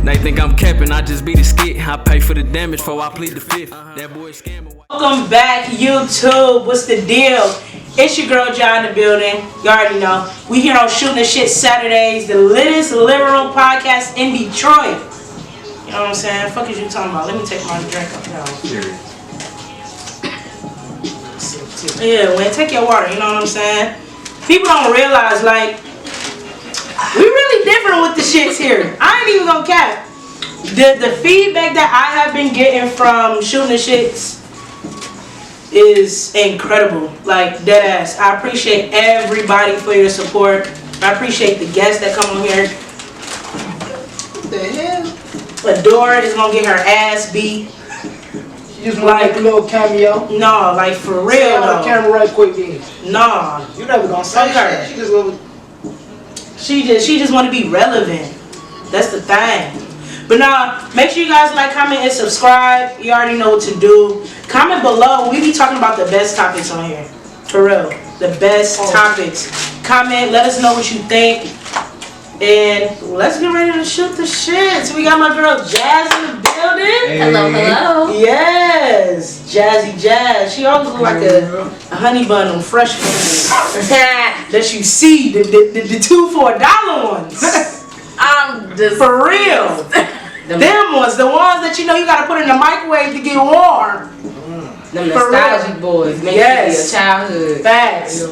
They think I'm capping, I just beat the skit. I pay for the damage before I plead the fifth. That boy scammer. Welcome back, YouTube. What's the deal? It's your girl Jah in the building. You already know. We here on Shooting the Shit Saturdays, the littest living room podcast in Detroit. You know what I'm saying? Fuck is you talking about? Let me take my drink up now. Yeah, Winn, take your water. You know what I'm saying? People don't realize, like, we really different with the shits here. I ain't even gonna cap. The feedback that I have been getting from Shooting the Shits is incredible. Like, dead ass. I appreciate everybody for your support. I appreciate the guests that come on here. What the hell? Adora is gonna get her ass beat. She just want to make a little cameo. No, like for real Say on though. the camera right quick then. Nah. You never gonna say her. shit. She just little. She just want to be relevant. That's the thing. But nah, make sure you guys like, comment, and subscribe. You already know what to do. Comment below. We be talking about the best topics on here. For real. The best topics. Comment. Let us know what you think. And let's get ready to shoot the shit. So we got my girl Jazz in the building. Hey. Hello. Yes. Jazzy Jazz. She always look like a honey bun on fresh ones. That you see. The 2 for $1 ones. I'm just for real. Them ones. The ones that you know you gotta put in the microwave to get warm. Them nostalgic boys. Make it your childhood. Facts.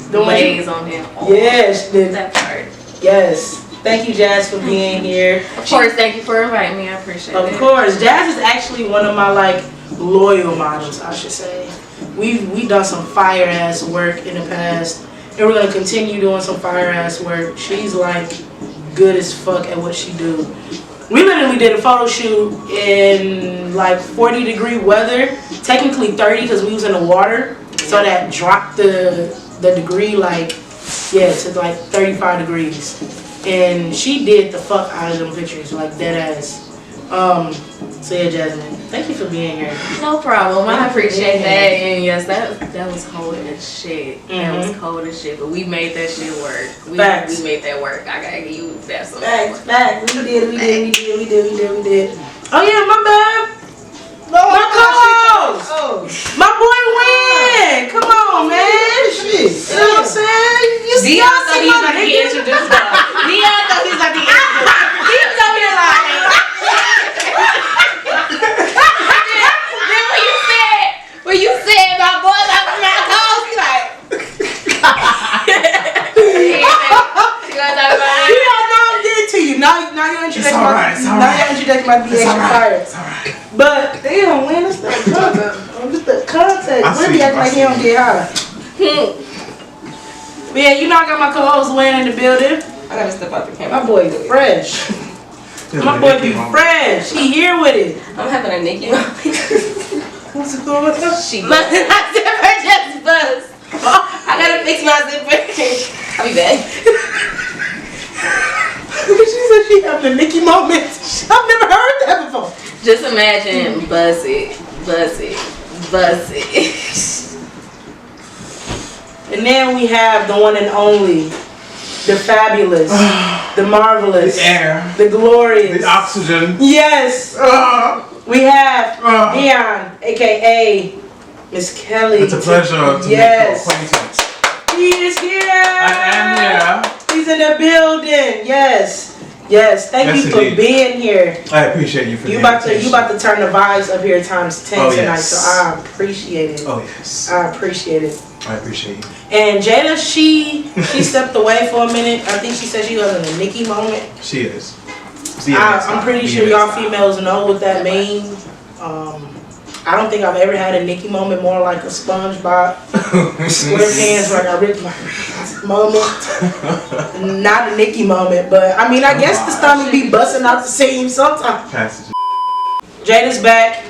The waves on him. Yes. That part. Yes. Thank you, Jazz, for being here. Of course, thank you for inviting me. I appreciate it. Of course. Jazz is actually one of my, like, loyal models, I should say. We've done some fire-ass work in the past, and we're going to continue doing some fire-ass work. She's, like, good as fuck at what she do. We literally did a photo shoot in, like, 40-degree weather. Technically 30 because we was in the water, so that dropped the degree, like, yeah, to like 35 degrees. And she did the fuck out of them pictures, like dead ass. So yeah, Jasmine, thank you for being here. No problem. I appreciate that. And yes, that was cold as shit. That was cold as shit. But we made that shit work. We made that work. I gotta give you that. Facts. We did. Oh yeah, my bad. No, my co-host. My boy Winn. Come on, man. Shit. You know what I'm saying? Dionne thought he was about to get introduced. Dionne thought he was about to get introduced. He was over here like. Then when you said my boy about to my co-host, he like. You don't know I'm getting to you. Now your introduction might be extra fire. It's alright. But damn, Winn, it's the context. It's the context. Winn be acting like he don't get high. But yeah, you know I got my co-host Winn in the building. I gotta step out the camera. My boy is fresh. My boy be fresh. He here with it. I'm having a Nicki moment. What's going on? My zipper just buzzed. I gotta fix my zipper. I'll be back. She said she having a Nicki moment. I've never heard that before. Just imagine, buzz it. And then we have the one and only, the fabulous, the marvelous, The air. the glorious, The oxygen. Yes. We have Dionne, aka Miss Kelly. It's a pleasure to make your acquaintance. He is here. I am here. He's in the building. Yes. Thank you for being here. I appreciate you for You about to turn the vibes up here times 10 tonight, yes. so I appreciate it. Oh yes. I appreciate it. I appreciate you. And Jada, she stepped away for a minute. I think she said she was in a Nicki moment. She is. I'm pretty sure y'all females know what that means. I don't think I've ever had a Nicki moment more like a SpongeBob SquarePants where I ripped my moment. Not a Nicki moment, but I mean I guess the stomach be busting out the seam sometimes. Jada's back.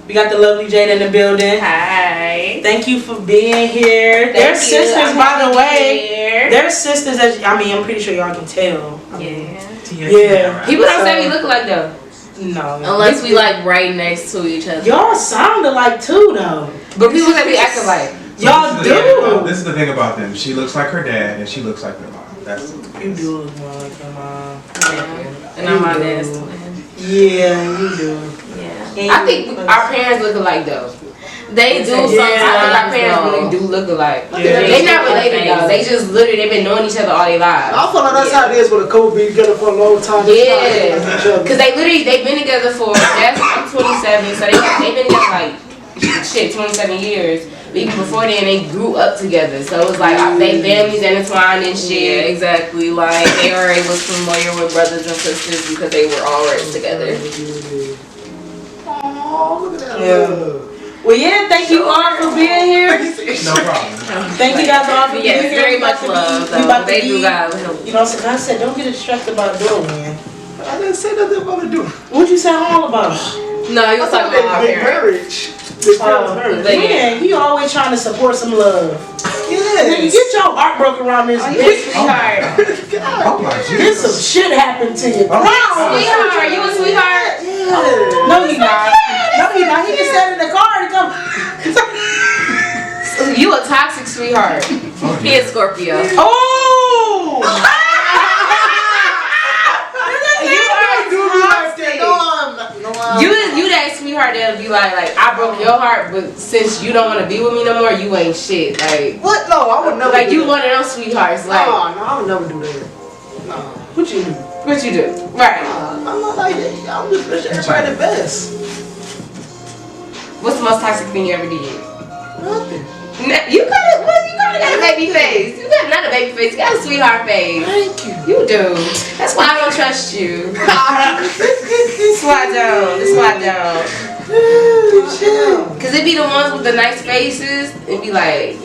We got the lovely Jada in the building. Hi. Thank you for being here. They're sisters, by the way. They're sisters. I'm pretty sure y'all can tell. Yeah. People don't say we look like though. No. Unless we like right next to each other. Y'all sound alike too though. But people say we act alike. Y'all do. This is the thing about them. She looks like her dad and she looks like their mom. That's You do look more like your mom. Yeah. And I'm my dad's twin. Yeah, you do. Yeah. I think our parents look alike though. They do. I think our parents really do look alike. Yeah. They not related though. They just literally they've been knowing each other all their lives. I feel like that's how it is with a couple be together for a long time. Yeah, because they've been together for. I'm 27, so they've been together like 27 years. But even before then, they grew up together, so it was like they families intertwined and shit. Yeah, exactly. Like they already was familiar with brothers and sisters because they were all raised together. Oh, look at that. Yeah. Well, yeah, thank you all for being here. No problem. Thank you guys all for being Yes, here. very We about much to love. we about to They do leave. got help. You know what I'm saying? I said, don't get distracted by the door, man. I didn't say nothing about it doing. What'd you say all about? No, you was talking about our big parents. marriage. Big marriage. Man, he always trying to support some love. Nigga, Yes. get your heart broken around this bitch. Sweetheart, Oh my Get some Jesus. shit happened to you. Oh, sweetheart, you a sweetheart? No, he not. No, he not. He just sat in the car to come. You a toxic sweetheart. He is Scorpio. Oh! You that sweetheart that'll be like I broke your heart, but since you don't want to be with me no more, you ain't shit. Like What? No, I would never. like do you that. one of those sweethearts. Like No, I would never do that. No. What you do? what you do? Right. I'm not like that. I'm just wish everybody the best. What's the most toxic thing you ever did? Nothing. You kinda got a baby face. You got not a baby face. You got a sweetheart face. Thank you. You do. That's why I don't trust you. That's why I don't. That's why I don't. Cause it be the ones with the nice faces. It be like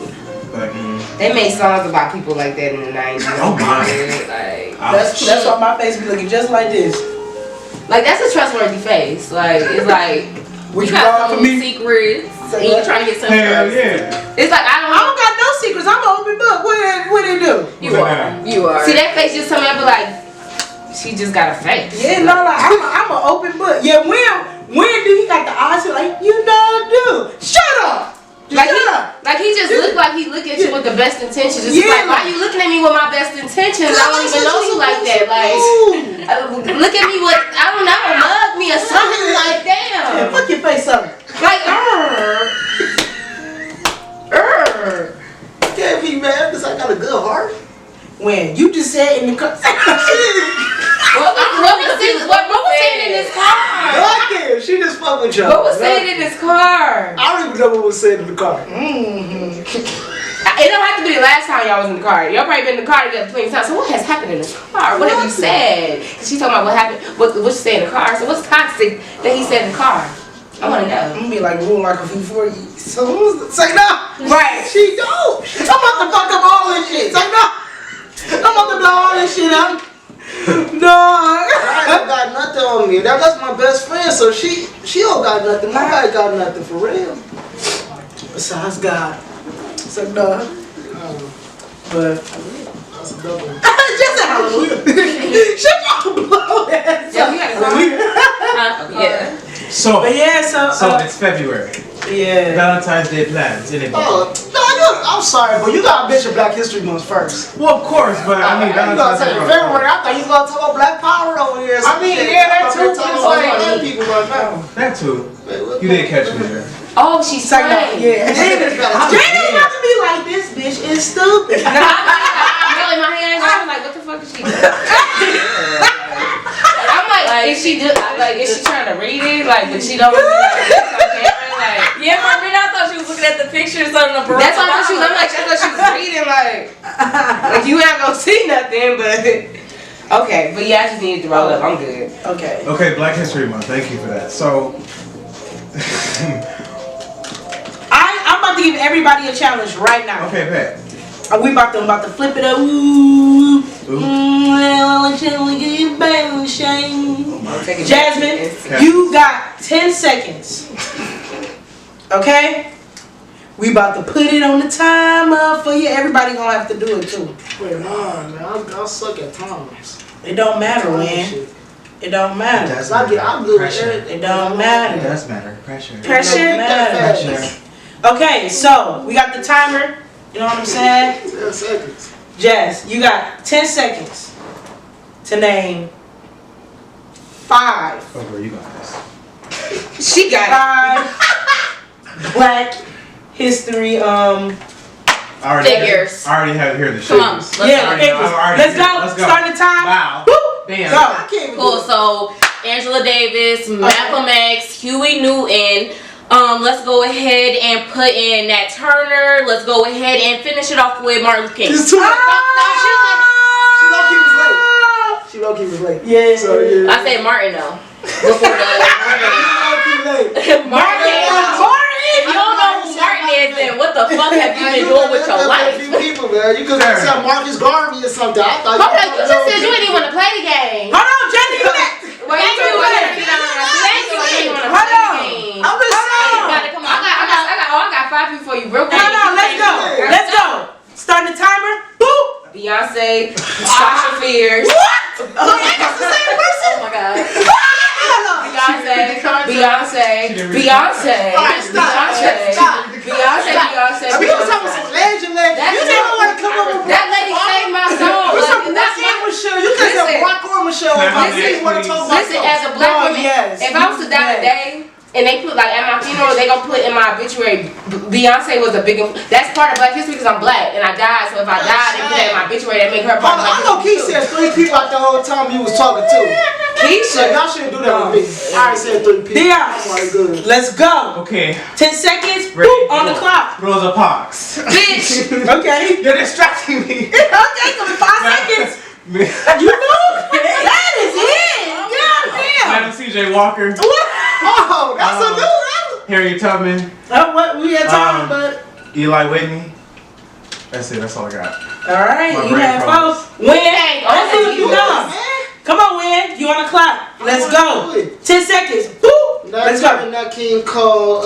they made songs about people like that in the 90s. Oh my. Like That's why my face be looking just like this. Like that's a trustworthy face. Like it's like Would You you got ride some for me? secrets, and you trying to get some Hell trust. yeah. it's like I I don't got no secrets. I'm an open book. What it do? You are. You are. see that face just tell me I be like she just got a face. Yeah, no, like I'm an open book. Yeah, when do he got the eyes? He like, you know, dude, shut up. Just Like shut up. he just look like he look at you with the best intentions. It's Yeah, like, why you looking at me with my best intentions? I don't even know you like that. Like, look at me with, I don't know, mug me or something. Like, Yeah, damn. fuck your face up. Like, Can't be mad because I got a good heart. When you just said in the car. what was saying in this car? I care. She just fuck with y'all. What was saying in this car? I don't even know what was said in the car. It don't have to be the last time y'all was in the car. Y'all probably been in the car together plenty of times. So what has happened in the car? What have you said? Cause she talking about what happened, what you said in the car. So what's toxic that he said in the car? I wanna know. I'm gonna be like room like a few 40. So say no. Right. She don't. I'm about to fuck up all this shit. Say no. I'm about to blow all this shit up. No. I don't got nothing on me. That's my best friend, so she don't got nothing. My guy got nothing for real. Besides God. So no. But That's a double. just a hallelujah. Shut your blow ass Yeah, up. you got a car? Yeah. So, But yeah, so it's February. yeah. Valentine's Day plans. Anybody? Oh, no, I'm sorry, but you gotta mention Black History Month first. Well, of course, but I mean, You gonna Valentine's say Day. February? I thought you was gonna talk about Black Power over here. I mean, yeah, that too, Talking it's about like- other people right now. That too. Wait, what- You did catch me there. Oh, she's Say no. saying. Yeah. Jada's got a- Jada's about to be like, this bitch is stupid. Really, my hands. I'm like, what the fuck is she doing? I'm like, is she is she trying to read it? Like, but she don't want to be like this on camera? Like, Yeah, for a minute I thought she was looking at the pictures on the bro. that's why I thought she was. I'm like, I thought she was reading. Like you ain't gonna see nothing, but okay. But yeah, I just needed to roll up. I'm good. Okay. Okay, Black History Month. Thank you for that. So, I'm about to give everybody a challenge right now. okay, Pat. We about to flip it up. Ooh. Ooh. Jasmine, you got 10 seconds. Okay? We about to put it on the timer for you. Everybody gonna have to do it too. Wait, nah, man, I suck at times. It don't matter, man. It don't matter. I'm good with Pressure. everything. It don't It matter. does matter. Pressure. Pressure Matters. Pressure. Okay, so we got the timer. You know what I'm saying? 10 seconds. Jazz, you got 10 seconds to name 5. Oh, where you got this? She got 5 Black History figures. I already have here the Come on, shoes. let's Yeah, go. figures. Let's go. Start the time. Wow. Woo! Damn. Go. I can't even Cool. do it. So Angela Davis, Malcolm X, Huey Newton. Let's go ahead and put in Nat Turner. Let's go ahead and finish it off with Martin Luther King. It's too late. She low-key was late. Yeah. So, yeah. I say Martin though. Before the Low-key late. Martin. If you don't know who Martin is, then what the fuck have you been doing with your life? A few people, man. You could have said Marcus Garvey or something. I thought Hold on, you just said you didn't even want to play the game. Hold on, Jenny, you next. Wait, you didn't want to play the game. I'm just saying. Come on, I got 5 people for you, real quick. Hold on, let's go. Start the timer. Boop. Beyonce, Sasha Fierce. What? That's the same person. Oh my god. Beyonce. We was talking some legend. You never want to come up with That lady saved my soul. Like, that's my Michelle. You could say Barack or Michelle. Listen, You want to talk about Listen, as a black woman, yes. if I was to die today, and they put like at my funeral, they gonna put in my obituary, Beyonce was a big. That's part of Black History because I'm black and I died. So if I died, they put that in my obituary. That make her part of I Black know Keith History. said 3 people out the whole time you was talking to. Keisha, Y'all shouldn't do that with me. I already said 3 people. Dion. Alright, good. Let's go. Okay. 10 seconds. Ready? Boop, on the clock. Rosa Parks. bitch. Okay. You're distracting me. Okay, so 5 seconds. You know? That is it. Goddamn. Madam C.J. Walker. Oh, that's a new one. Harriet Tubman. What we had time, but Eli Whitney. That's it. That's all I got. all right, My you brain have froze. 4. Win. Let's see what you done. Come on, Win. You on the clock? Let's go. 10 seconds. Boop. Let's go. Nat King Cole,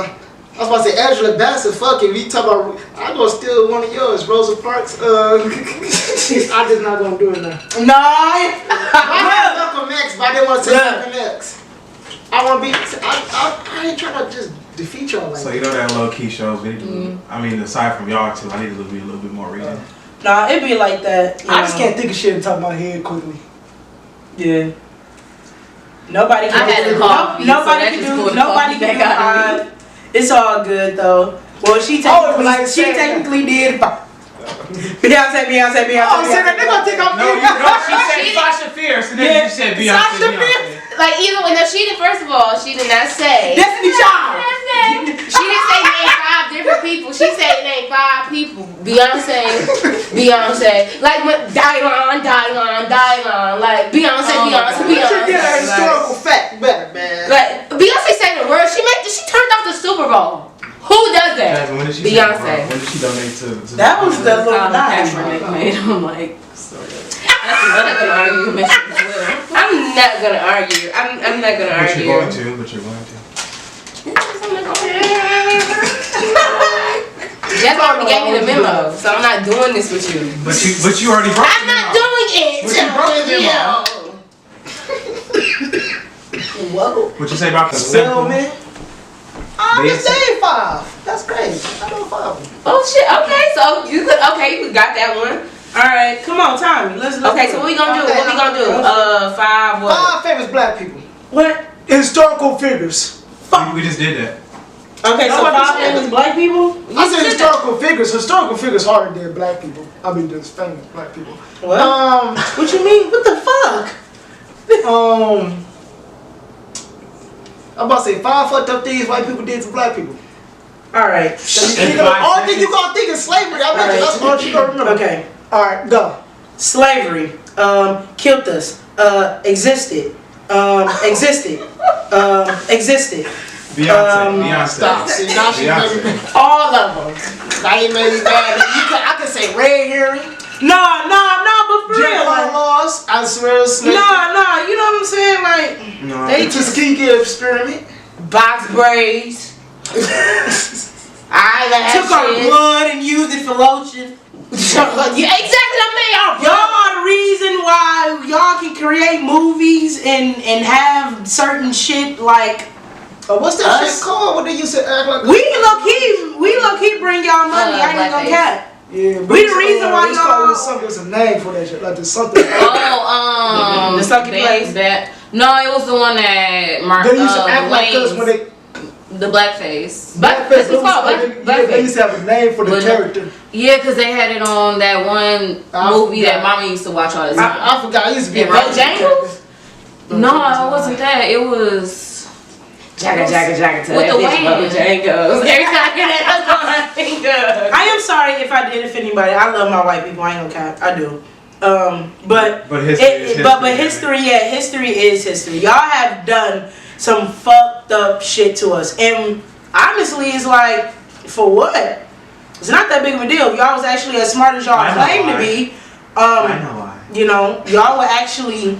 I was about to say Angela Bassett. Fuck it. We talk about. I'm gonna steal one of yours, Rosa Parks. I'm just not gonna do it now. No. I had Malcolm X, but I didn't want to take Malcolm X. I want to be. I ain't trying to just defeat y'all like So that. you know that low key shows we do. I mean, aside from y'all two, I need to be a little bit more reading. Nah, it be like that. I just can't think of shit on top of my head quickly. Yeah. Nobody can I had do. a coffee, Nobody so can that just do. pulled the Nobody coffee can do back out of me. 5. It's all good though. Well, she technically did 5. Beyonce. Oh, so they're gonna think I'm No, she said Sasha Fierce, and then you said Beyonce. Sasha Fierce. Like either way, no, she did. First of all, she did not say. Destiny Child. She didn't say name 5 different people. She said name 5 people. Beyonce. Like Dionne. Like Beyonce. You should get a historical fact better, man. Like Beyonce said the word. She turned off the Super Bowl. Who does that? Jasmine, when did she Beyonce. When did she donate to That was the little Colin nine. Kaepernick made. I'm like, I'm not gonna argue with Miss Will. I'm not gonna argue. I'm not gonna But argue. you're going to. But you're going to. Jeff already gave me the memo, so I'm not doing this with you. But you already broke I'm not doing it. But you broke the memo. Whoa. What you say about the Well, simple? man. I'm just Basic. saying 5. That's crazy. I know 5. Oh shit. Okay, so you got that one. All right, come on, Tommy. Let's Okay, so what we gonna do? What we gonna do? 5 what? 5 famous black people. What? Historical figures. We just did that. Okay, so Nobody 5 said famous black people. I said historical figures. Historical figures harder than black people. I mean, there's famous black people. What? What you mean? What the fuck? I'm about to say 5 fucked up things white people did to black people. All right. All thing you gonna think is slavery. I bet you that's all you gonna remember. Okay. All right, go. Slavery. Killed us. Existed. Existed. Beyonce. Stop. See, now she made me. Beyonce. All of them. Now you made me mad. I could say red herring. No, but for real. Jail laws. I swear. No, you know what I'm saying? Like, No. they They just keep getting experiment. Box braids. Eyelashes. took our blood and used it for lotion. Yeah, exactly. I mean, Y'all are the reason why y'all can create movies and have certain shit like What's that Us? shit called? What they used to act like? we low key bring y'all money. I ain't gonna blackface. cap. Yeah, We the reason why it's y'all- called something. There's a name for that shit. Like there's something. the The sucky place. that No, it was the one that Mark. They used to act like us when they. The blackface. Blackface. It's called Blackface. They used to have a name for the character. Yeah, because they had it on that one movie that Mama used to watch all the time. I forgot. I used to be Bojangles? No, it wasn't that. It was Jagga to with that the bitch wings. Bojangles. Every time I hear that, that's all I think of. I am sorry if I did offend anybody. I love my white people. I ain't gonna cap. I do. But history is history. Y'all have done some fucked up shit to us, and honestly, it's like, for what? It's not that big of a deal. If y'all was actually as smart as y'all claim to be, I know why. you know, y'all would actually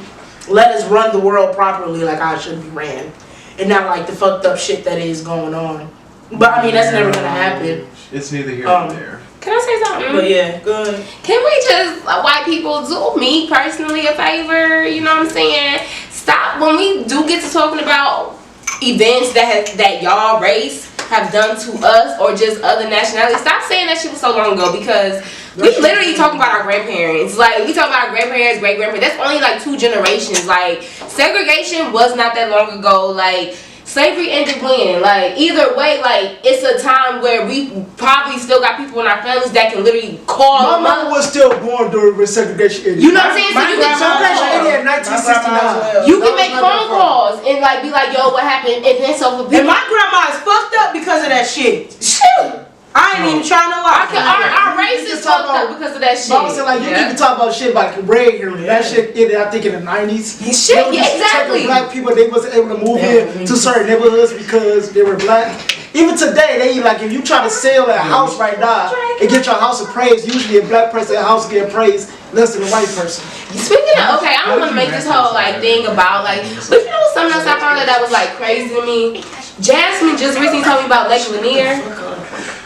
let us run the world properly, like I should be ran, and not like the fucked up shit that is going on. But I mean, that's never gonna happen. It's neither here nor there. Can I say something? But yeah, good. Can we just, white people, do me personally a favor? You know what I'm saying? Stop when we do get to talking about events that y'all race have done to us or just other nationalities. Stop saying that shit was so long ago, because we literally talking about our grandparents. Like, we talking about our grandparents, great grandparents. That's only like 2 generations. Like, segregation was not that long ago. Like, slavery ended when? Like, either way, like, it's a time where we probably still got people in our families that can literally call. My mama was still born during segregation. You know what I'm saying? So you can in 1969. You can make phone calls and like be like, yo, what happened? And then so for people, And my grandma is fucked up because of that shit. shoot. I ain't even trying to lie. Our race is fucked up because of that shit. Mama said, like, you can talk about shit like red here. That shit ended, I think, in the 90s. Shit, yeah, exactly. Black people, they wasn't able to move in to certain neighborhoods because they were black. Even today, they like, if you try to sell a house right now and get your house appraised, usually a black person house get appraised less than a white person. Speaking of, okay, I don't want to make this whole like thing about like, but you know something else I found out that was like crazy to me? Jasmine just recently told me about Lake Lanier.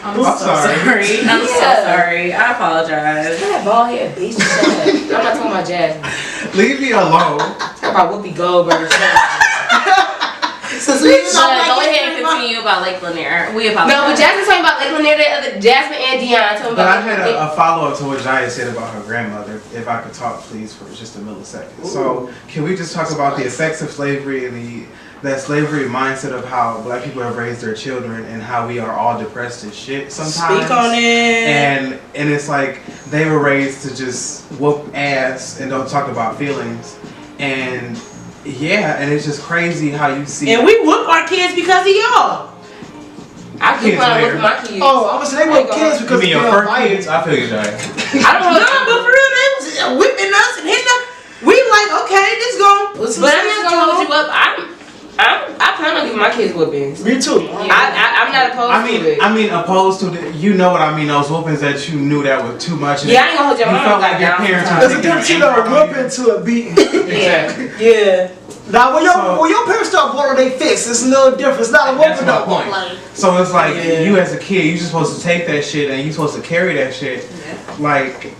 I'm sorry. I'm so sorry. I apologize. That bald head bitch. I'm not talking about Jasmine. Leave me alone. Talk about Whoopi Goldberg. So Go ahead and continue about Lake Lanier. We apologize. No, but Jasmine talking about Lake Lanier. Jasmine and Dionne talking But about. I had a follow up to what Jaya said about her grandmother. If I could talk, please, for just a millisecond. Ooh. So, can we just talk about the effects of slavery and that slavery mindset of how black people have raised their children and how we are all depressed as shit sometimes. Speak on it. And it's like they were raised to just whoop ass and don't talk about feelings. And yeah, and it's just crazy how you see. And we whoop our kids because of y'all. I keep on with my kids. Oh, I was saying they whoop kids because you mean your first kids? I feel you, Jaya. I don't know. No, but for real, they was whipping us and hitting us. We like, okay, this gon' put some. But I'm just gonna hold you up. I plan on giving my kids whoopings. Me too. I'm not opposed to it. I mean, opposed to you know what I mean. Those whoopings that you knew that was too much. Yeah, I ain't gonna hold your You mom felt like your down parents sometimes. were There's a taking difference their between a whooping to a beating. Exactly. Yeah. Now, when your parents start blowing their fists, it's a little different. It's not a That's whooping my though. point. Like, So it's like you as a kid, you're just supposed to take that shit and you're supposed to carry that shit. Like,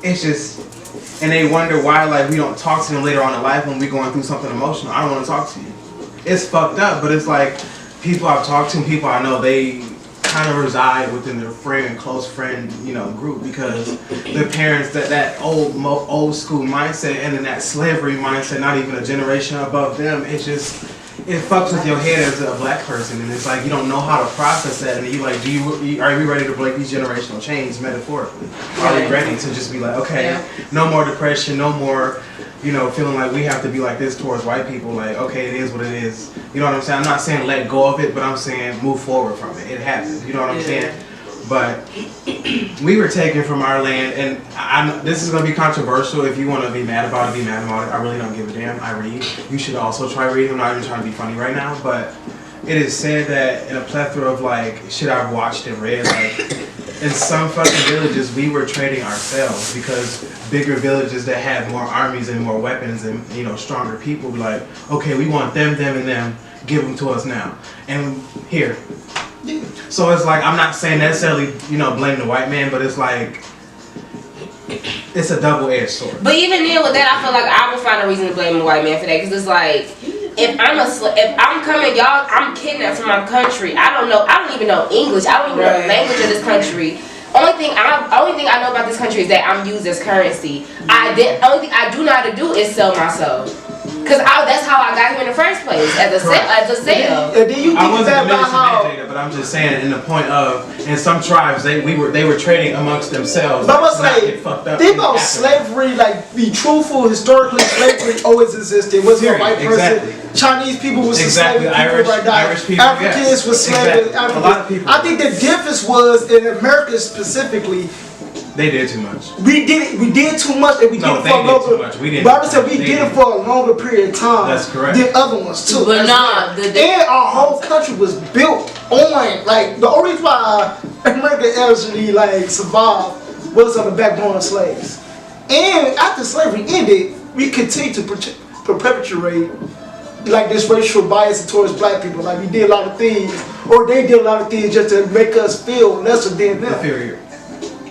it's just, and they wonder why like we don't talk to them later on in life when we're going through something emotional. I don't want to talk to you. It's fucked up, but it's like people I've talked to, people I know, they kind of reside within their close friend, group because their parents that old school mindset and then that slavery mindset, not even a generation above them. It fucks with your head as a black person, and it's like you don't know how to process that, and you like, are we ready to break these generational chains metaphorically? Are we ready to just be like, okay, no more depression, no more, feeling like we have to be like this towards white people, like, okay, it is what it is. You know what I'm saying? I'm not saying let go of it, but I'm saying move forward from it. It happens. You know what I'm saying? But we were taken from our land, and this is going to be controversial. If you want to be mad about it, be mad about it. I really don't give a damn. I read. You should also try reading. I'm not even trying to be funny right now, but it is said that in a plethora of like shit I've watched and read, like in some fucking villages we were trading ourselves because bigger villages that had more armies and more weapons and stronger people were like, okay, we want them, and them. Give them to us now, and here. So it's like, I'm not saying necessarily, blame the white man, but it's like, it's a double-edged sword. But even then with that, I feel like I would find a reason to blame the white man for that, because it's like, if I'm coming, y'all, I'm kidnapped from my country. I don't even know English. I don't even know the language of this country. Only thing I know about this country is that I'm used as currency. Only thing I do know how to do is sell myself. Cause that's how I got here in the first place as a sale. And then you I think wasn't about diminishing how. that, Jada, but I'm just saying in the point of in some tribes they were trading amongst themselves. But I to not must say, get fucked up think in about Africa. slavery, like be truthful, historically, slavery always existed. Was a white person. Exactly. Chinese people was Exactly. enslaved people Irish- right now. Irish people, Africans yes. was slaves. Exactly. A Africans. lot of people. I think the difference was in America specifically. They did too much. We did too much, and we No, did it they for a did longer. too much. We didn't. But I said we They did it did. for a longer period of time. That's correct. Than other ones too. But as nah, well. And our whole country was built on like the only reason why America actually like survived was on the backbone of slaves. And after slavery ended, we continued to perpetuate like this racial bias towards black people. Like we did a lot of things, or they did a lot of things just to make us feel lesser than them.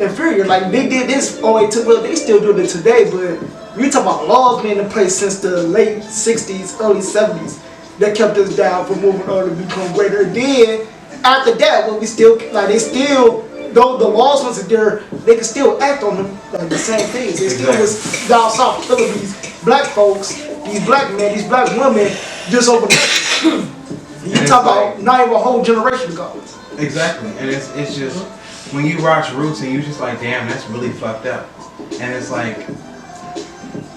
Inferior. Like they did this only to well, they still do it today, but we talk about laws being in place since the late 60s, early 70s that kept us down from moving on to become greater. Then after that, when we still like they still though the laws wasn't there, they could still act on them like the same things. They still was down south killing these black folks, these black men, these black women just over there. You talk about not even a whole generation ago. Exactly, and it's just when you watch Roots and you just like, damn, that's really fucked up. And it's like,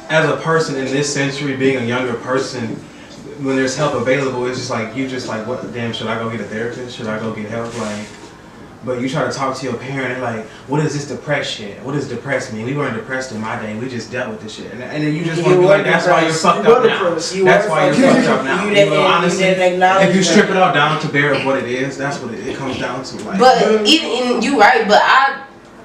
as a person in this century, being a younger person, when there's help available, it's just like you just like, what? Damn, should I go get a therapist? Should I go get help? Like, but you try to talk to your parent and like, what is this depressed shit? What does depressed mean? We weren't depressed in my day. We just dealt with this shit, and then you just want to be like, that's why you're fucked up now. That's why you're fucked up now. You know, honestly, if you strip it all down to bare of what it is, that's what it comes down to. Like, But even you right, but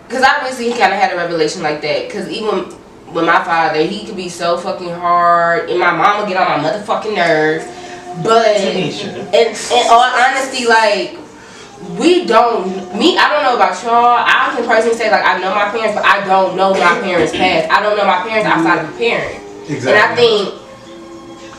cause obviously he kind of had a revelation like that. Cause even with my father, he could be so fucking hard, and my mom would get on my motherfucking nerves. But in all honesty, like. I don't know about y'all. I can personally say like I know my parents, but I don't know my parents' past. I don't know my parents outside of a parent. Exactly. And I think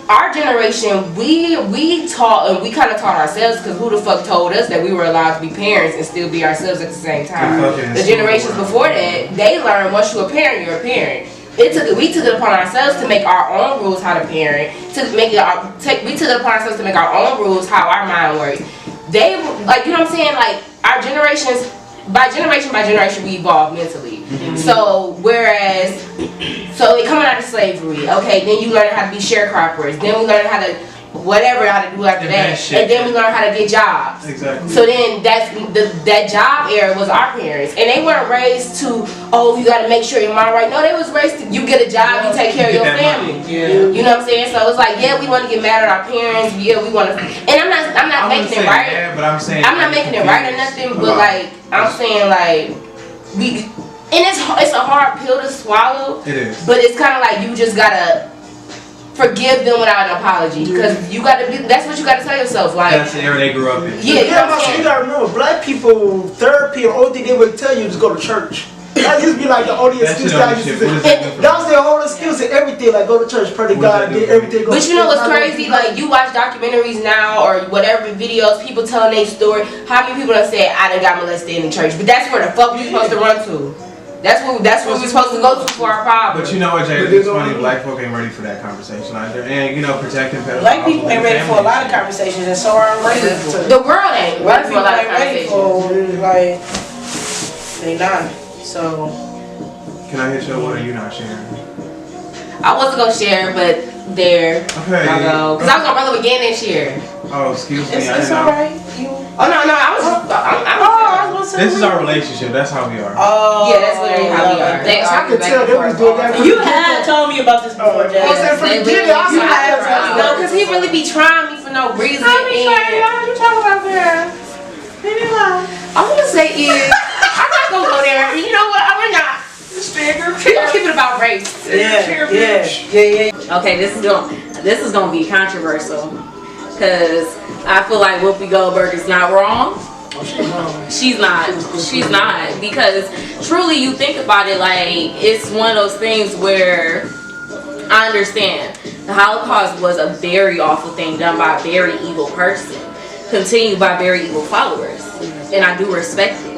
our generation, we taught and we kind of taught ourselves because who the fuck told us that we were allowed to be parents and still be ourselves at the same time? The generations before that, they learned once you're a parent, you're a parent. We took it upon ourselves to make our own rules how to parent. We took it upon ourselves to make our own rules how our mind works. They like, you know what I'm saying? Like our generations, by generation, we evolve mentally. Mm-hmm. So it coming out of slavery, okay. Then you learn how to be sharecroppers. Then we learn how to do after that, and then we learn how to get jobs. Exactly. So then that job era was our parents, and they weren't raised to you got to make sure your mom right. No, they was raised to you get a job, you take care of your family. Yeah. You know what I'm saying? So it's like we want to get mad at our parents. Yeah, we want to, and I'm not making it right. Mad, but I'm saying I'm not making it right or nothing. But like I'm saying like and it's a hard pill to swallow. It is. But it's kind of like you just gotta forgive them without an apology, because you gotta be. That's what you gotta tell yourself. Like that's the era they grew up in. Yeah, you know what I'm saying? You gotta remember, black people therapy. The only thing they would tell you is go to church. That used to be like the only excuse that I used to say. That was their whole excuse and everything. Like go to church, pray to God, get everything. But you know what's crazy? Like you watch documentaries now or whatever videos, people telling their story. How many people have said I done got molested in the church? But that's where the fuck we supposed to run to. That's what we're supposed to go to for our problem. But you know what, Jada? It's funny. Black folk ain't ready for that conversation either, and protecting pedophiles. Black people ain't ready for a lot of conversations, and so are white people. The world ain't ready for a lot of conversations. Like they not. So. Can I hit your one or you not sharing? I wasn't gonna share, but there. Okay. I go. Cause I was gonna run up again and share. Oh, excuse me. It's alright. Oh no, I was. This is our relationship. That's how we are. Oh. Yeah, that's literally how we are. They I could tell they was doing that. You had told me about this before, Jay. No, cause he really be trying me for no reason. I be trying you talking about there. All I'm gonna say is I'm not gonna go there. You know what? I'm not. We're gonna keep it about race. Yeah. Okay, this is gonna be controversial because I feel like Whoopi Goldberg is not wrong. She's not, because truly you think about it, like it's one of those things where I understand the Holocaust was a very awful thing done by a very evil person, continued by very evil followers, and I do respect it.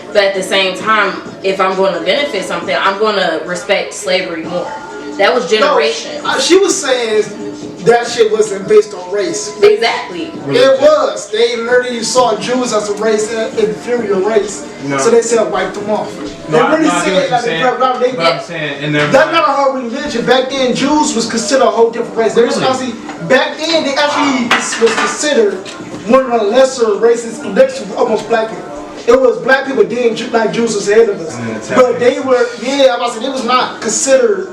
But at the same time, if I'm going to benefit something, I'm going to respect slavery more. That was generations. No, she was saying that shit wasn't based on race. Exactly. It was. They literally saw Jews as a race, an inferior race. No. So they said wipe them off. They really said that I'm saying, and that's not a whole religion. Back then, Jews was considered a whole different race. They was actually, back then, they actually was considered one of the lesser races next to almost black people. It was black people, then like Jews was ahead of us. But they were, yeah, I was saying, it was not considered,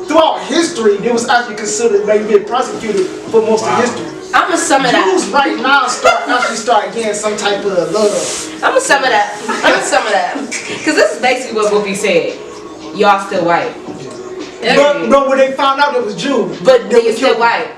throughout history, they was actually considered like being prosecuted for most of history. I'm gonna sum it Jews up. right now start getting some type of love. I'm gonna sum it up. Cause this is basically what Whoopi said. Y'all still white. But when they found out it was Jews, But they still white.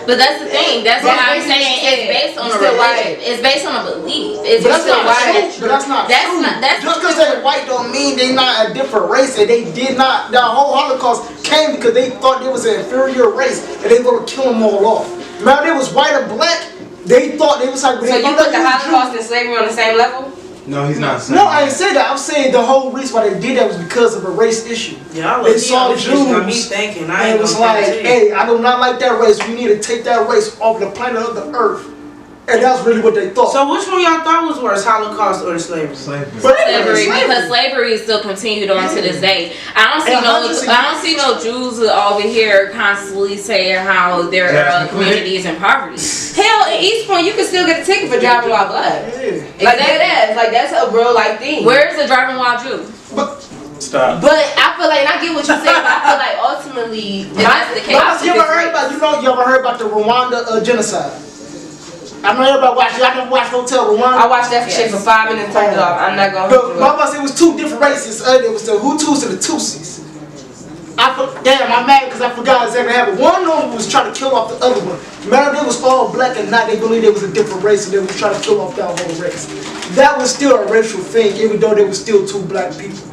But that's the thing. That's what I'm saying. It's based on a religion. It's based on a belief. It's But still white. But that's not That's true. not. That's Just because they're white don't mean they're not a different race, and they did not. The whole Holocaust came because they thought they was an inferior race, and they were gonna kill them all off. Remember, they was white or black. They thought they was like. So you put the Holocaust and slavery on the same level? No, he's not saying. No, I ain't said that. I'm saying the whole reason why they did that was because of a race issue. Yeah, They saw Jews, got me thinking. I and ain't it was gonna like, say it. hey, I do not like that race. We need to take that race off the planet of the earth. And that's really what they thought. So which one y'all thought was worse, Holocaust or slavery? Slavery. slavery, because slavery is still continued on to this day. I don't see no Jews over here constantly saying how their community is in poverty. Hell, in East Point, you can still get a ticket for driving while black. Like that, like that's a real life thing. Where's the driving while Jew? Stop. But I feel like, and I get what you're saying, but I feel like ultimately, if that's the case. You ever heard about the Rwanda genocide? I know everybody watched it. I never watched Hotel Rwanda. I watched that shit for 5 minutes, turned it off. I'm not gonna. But it was two different races. It was the Hutus and the Tutsis. Damn, I'm mad because I forgot exactly what happened. One of them was trying to kill off the other one. Remember, they was all black and not. They believed it was a different race, and they was trying to kill off that whole race. That was still a racial thing, even though there was still two black people.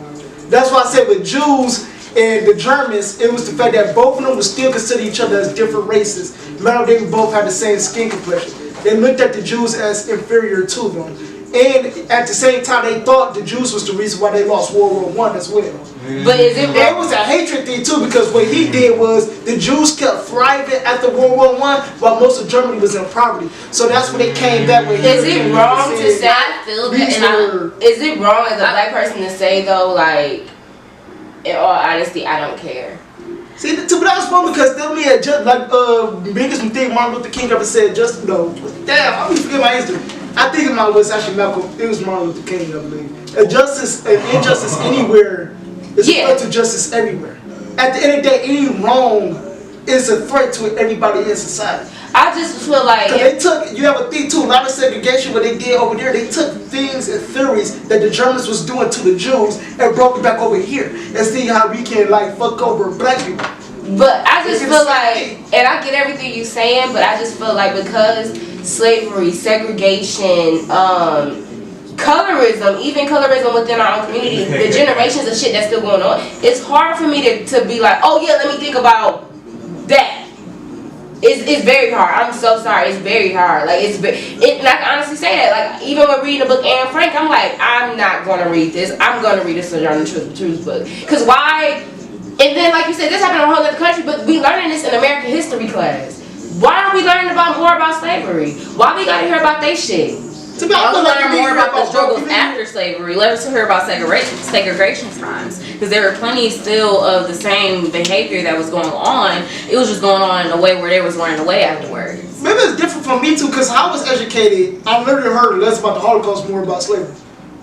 That's why I said with Jews and the Germans, it was the fact that both of them would still consider each other as different races. Remember, they both had the same skin complexion. They looked at the Jews as inferior to them. And at the same time, they thought the Jews was the reason why they lost World War I as well. But is it It was a hatred thing too, because what he did was the Jews kept thriving after World War I, while most of Germany was in poverty. So that's when they came back with. Is it wrong to say? I feel that, Is it wrong as a black person to say though, like, in all honesty, I don't care? See, to be honest, wrong because then we had just like biggest thing Martin Luther King ever said. Just damn, I'm gonna forget my history. I think it was actually Malcolm. It was Martin Luther King, I believe. Injustice anywhere is a threat to justice everywhere. At the end of the day, any wrong is a threat to everybody in society. I just feel like you have a thing too, a lot of segregation. What they did over there, they took things and theories that the Germans was doing to the Jews and brought it back over here and see how we can like fuck over black people. But I just feel like, and I get everything you saying, but I just feel like because slavery, segregation, colorism, even colorism within our own community, the generations of shit that's still going on, it's hard for me to be like, oh yeah, let me think about that. It's very hard. I'm so sorry. It's very hard. Like and I can honestly say that. Like even when reading the book Anne Frank, I'm like, I'm not gonna read this. I'm gonna read a Sojourner Truth book. Cause why? And then like you said, this happened in a whole other country, but we learning this in American history class. Why aren't we learning more about slavery? Why we gotta hear about they shit? Let's learn more about the struggles after slavery. Let's hear about segregation times, because there were plenty still of the same behavior that was going on. It was just going on in a way where they was running away afterwards. Maybe it's different from me too, because I was educated. I literally heard less about the Holocaust, more about slavery.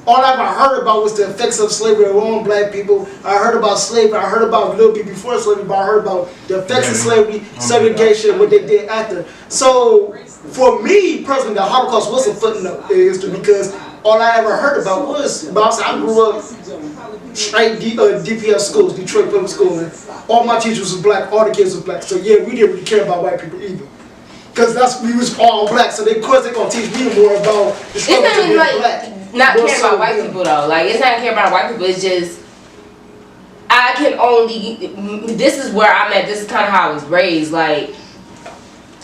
All I ever heard about was the effects of slavery on black people. I heard about slavery. I heard about a little bit before slavery, but I heard about the effects of slavery, segregation, what they did after. So, for me personally, the Holocaust was a footnote in history because all I ever heard about was, I grew up straight DPS schools, Detroit Public School, and all my teachers was black, all the kids was black. So yeah, we didn't really care about white people either. Because we was all black, so of course they're going to teach me more about the struggle to be black. Not caring about white people though. Like it's not caring about white people. It's just I can only. This is where I'm at. This is kind of how I was raised. Like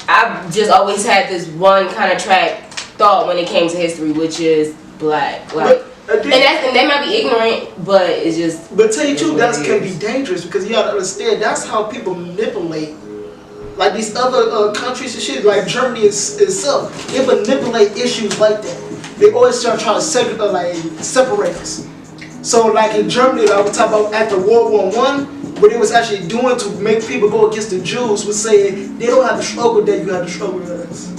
I've just always had this one kind of track thought when it came to history, which is black. Like and they might be ignorant, but it's just. But tell you the truth, that can be dangerous because you gotta understand that's how people manipulate like these other countries and shit, like Germany itself, they manipulate issues like that. They always try to separate us. So like in Germany, like we talk about after World War I, what they was actually doing to make people go against the Jews was saying they don't have to struggle that you have to struggle with us.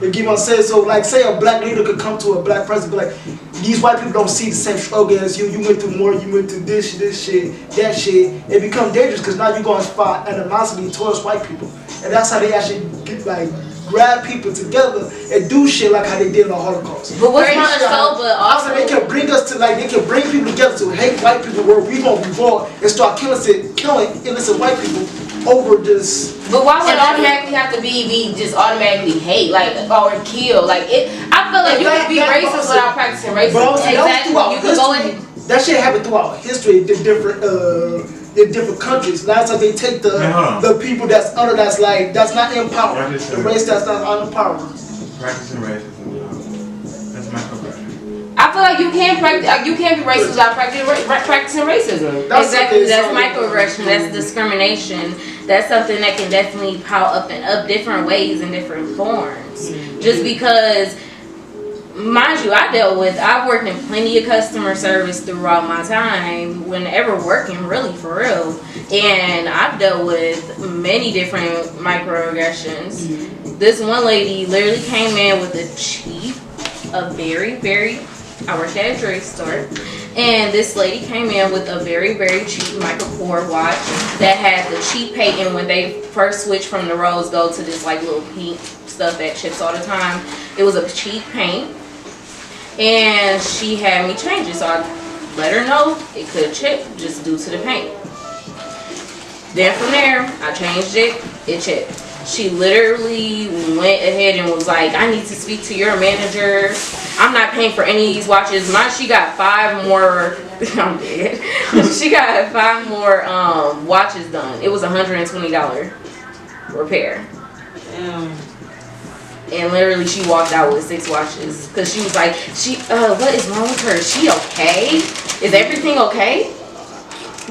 You get what I'm saying? So like say a black leader could come to a black president, be like, these white people don't see the same struggle as you. You went through more. You went through this shit, that shit. It become dangerous because now you're going to spot animosity towards white people, and that's how they actually get, like grab people together and do shit like how they did in the Holocaust. But what's not so, but also they can bring us to they can bring people together to hate white people where we gonna revolt and start killing innocent white people over this. But why would it automatically have to be just automatically hate, like, or kill? Like, I feel like you can be racist without practicing racism. Exactly. You could go in. That shit happened throughout history in different countries. Last time they take the people that's not in power, the race that's not in power. Practicing racism, that's microaggression. I feel like you can't be racist without practicing racism. Exactly, that's microaggression. That's discrimination. That's something that can definitely pile up in different ways and different forms. Just because, mind you, I've worked in plenty of customer service throughout my time, whenever working, really, for real. And I've dealt with many different microaggressions. This one lady literally came in with I worked at a jewelry store, and this lady came in with a very, very cheap Michael Kors watch that had the cheap patent when they first switched from the rose gold to this like little pink stuff that chips all the time. It was a cheap paint, and she had me change it, so I let her know it could chip just due to the paint. Then from there, I changed it chipped. She literally went ahead and was like, I need to speak to your manager. I'm not paying for any of these watches. She got 5 more, I'm dead. She got 5 more watches done. It was $120 repair. And literally she walked out with 6 watches. Because she was like, what is wrong with her? Is she okay? Is everything okay?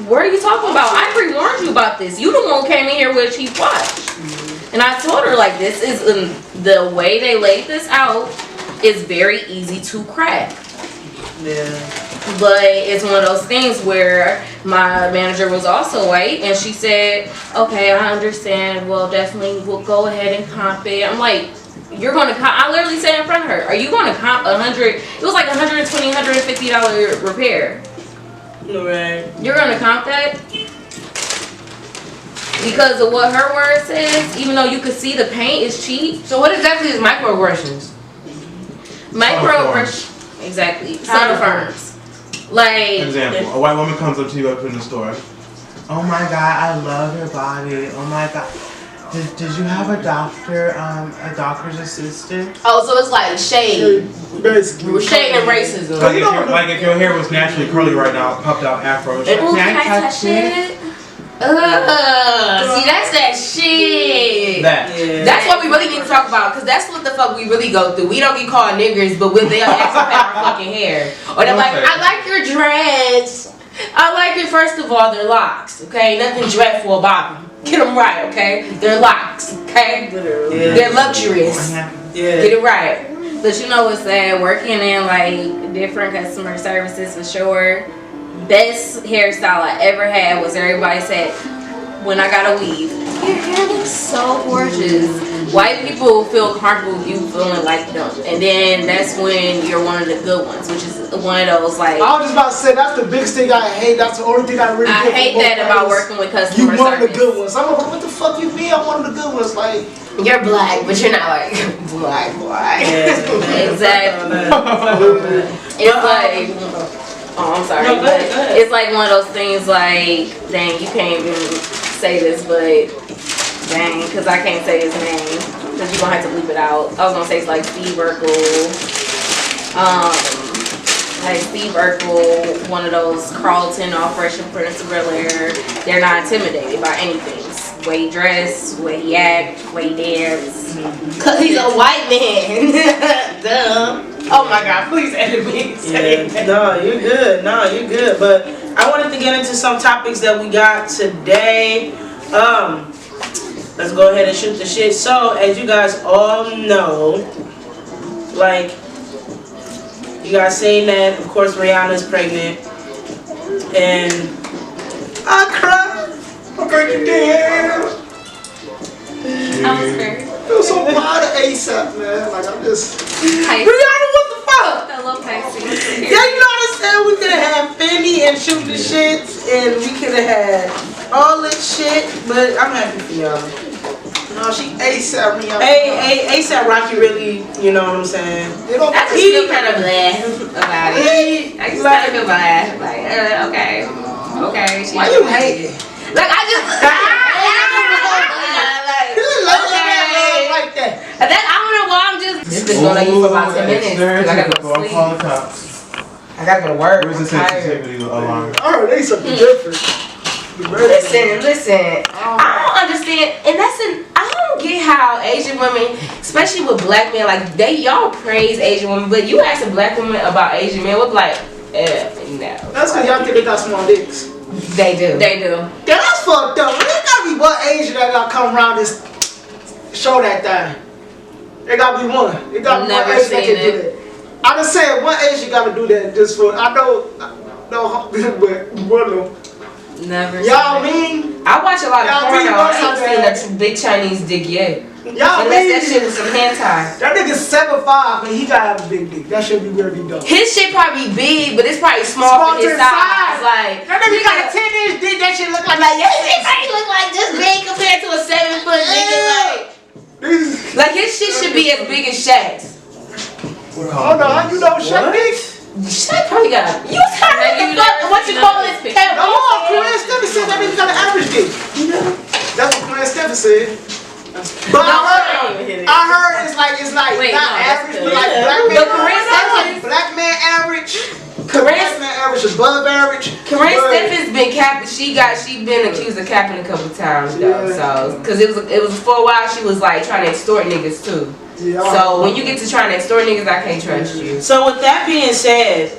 What are you talking about? I pre-warned you about this. You the one who came in here with a cheap watch. And I told her, like, this is the way they laid this out is very easy to crack. Yeah. But it's one of those things where my manager was also white, and she said, okay, I understand. Well, definitely we'll go ahead and comp it. I'm like, you're going to comp? I literally said in front of her, are you going to comp it was like $120, $150 repair. Right. You're going to comp that? Because of what her word says, even though you could see the paint is cheap. So what exactly is microaggressions? Microaggression, exactly. Subtle firms. Like, example, a white woman comes up to you up in the store. Oh my God, I love your body. Oh my God. Did you have a doctor's assistant? Oh, so it's like shade. Basically. Shade and racism. Like if your hair was naturally curly right now, popped out afro. can I touch it? See, that's that shit. That's what we really need to talk about, because that's what the fuck we really go through. We don't get called niggers, but they'll ask about our fucking hair. Or they're like, I like your dreads. I like it, first of all, they're locks, okay? Nothing dreadful about them. Get them right, okay? They're locks, okay? Yeah. They're luxurious. Yeah. Get it right. But you know what's sad? Working in like different customer services for sure. Best hairstyle I ever had was everybody said, when I got a weave, your hair looks so gorgeous. White people feel comfortable with you feeling like them. And then that's when you're one of the good ones, which is one of those like... I was just about to say, that's the biggest thing I hate. That's the only thing I really hate that about working with customer service. You one of the good ones. I'm like, what the fuck you mean? I'm one of the good ones. Like, you're black, but you're not like black. Exactly. It's like... Oh, I'm sorry. No, go ahead. It's like one of those things like, dang, you can't even say this, but dang, because I can't say his name, because you're going to have to bleep it out. I was going to say it's like Steve Urkel. Like Steve Urkel, one of those Carlton, all Fresh and Prince of Bel-Air. They're not intimidated by anything. Way he dress, way he act, way he dance. Because he's a white man. Duh. Oh my God, please edit me. No, you're good. But I wanted to get into some topics that we got today. let's go ahead and shoot the shit. So, as you guys all know, like, you guys seen that, of course, Rihanna's pregnant. And I cried. I'm breaking down. I was very I feel so proud of ASAP, man. Like, I'm just. Rihanna, what the fuck? a little pacey. Yeah, you know what I'm saying? We could have had Fendi and shoot the shits, and we could have had all this shit, but I'm happy for y'all. No, she ASAP Rihanna. Hey, ASAP Rocky really, you know what I'm saying? They don't I just feel kind of blah about it. I just kind of feel bad. Like, okay. Okay. Why you hating? Like, I just. Like that. I don't know why I'm just. This bitch gonna let you for about 10 minutes. 'Cause I gotta go to I'm sleep. calling the cops. I gotta go to work. Where's the I'm tired. sensitivity alarm? I heard they something different. Listen. I don't understand, and I don't get how Asian women, especially with black men, like y'all praise Asian women, but you ask a black woman about Asian men, we're like, no. That's because y'all think they got small dicks. They do. Yeah, that's fucked up. There gotta be one Asian that gotta come around and show that thing. There gotta be one. There gotta be one Never Asian that seen can do that. I'm just saying, one Asian gotta do that just for. I know, but one of them. Never. Y'all mean? I watch a lot of Y'all porno. mean I most ain't of seen that. that big Chinese dick yet. Y'all Unless mean? that shit was some hentai. That nigga's 7'5", but he gotta have a big dick. That should be where he does. His shit probably big, but it's probably small for to his the size. Like That nigga got a 10-inch dick. That shit look like that shit probably look like this big compared to a 7-foot nigga. Like his shit should be as big as Shaq's. Hold on, you know Shaq dick? Shaq probably got. You heard the fuck? What you call it? No, Corinne Stephens said that nigga got an average dick. That's what Corinne Stephens said. But I heard it's like Wait, not no, that's average, good. but like black man. But Corinne Stephens- black man average. Corinne- Black man average above average. Corinne but- Stephens been capping. She been accused of capping a couple times though. Yeah. So because it was for a while she was like trying to extort niggas too. Yeah. So when you get to trying to extort niggas, I can't trust you. So with that being said,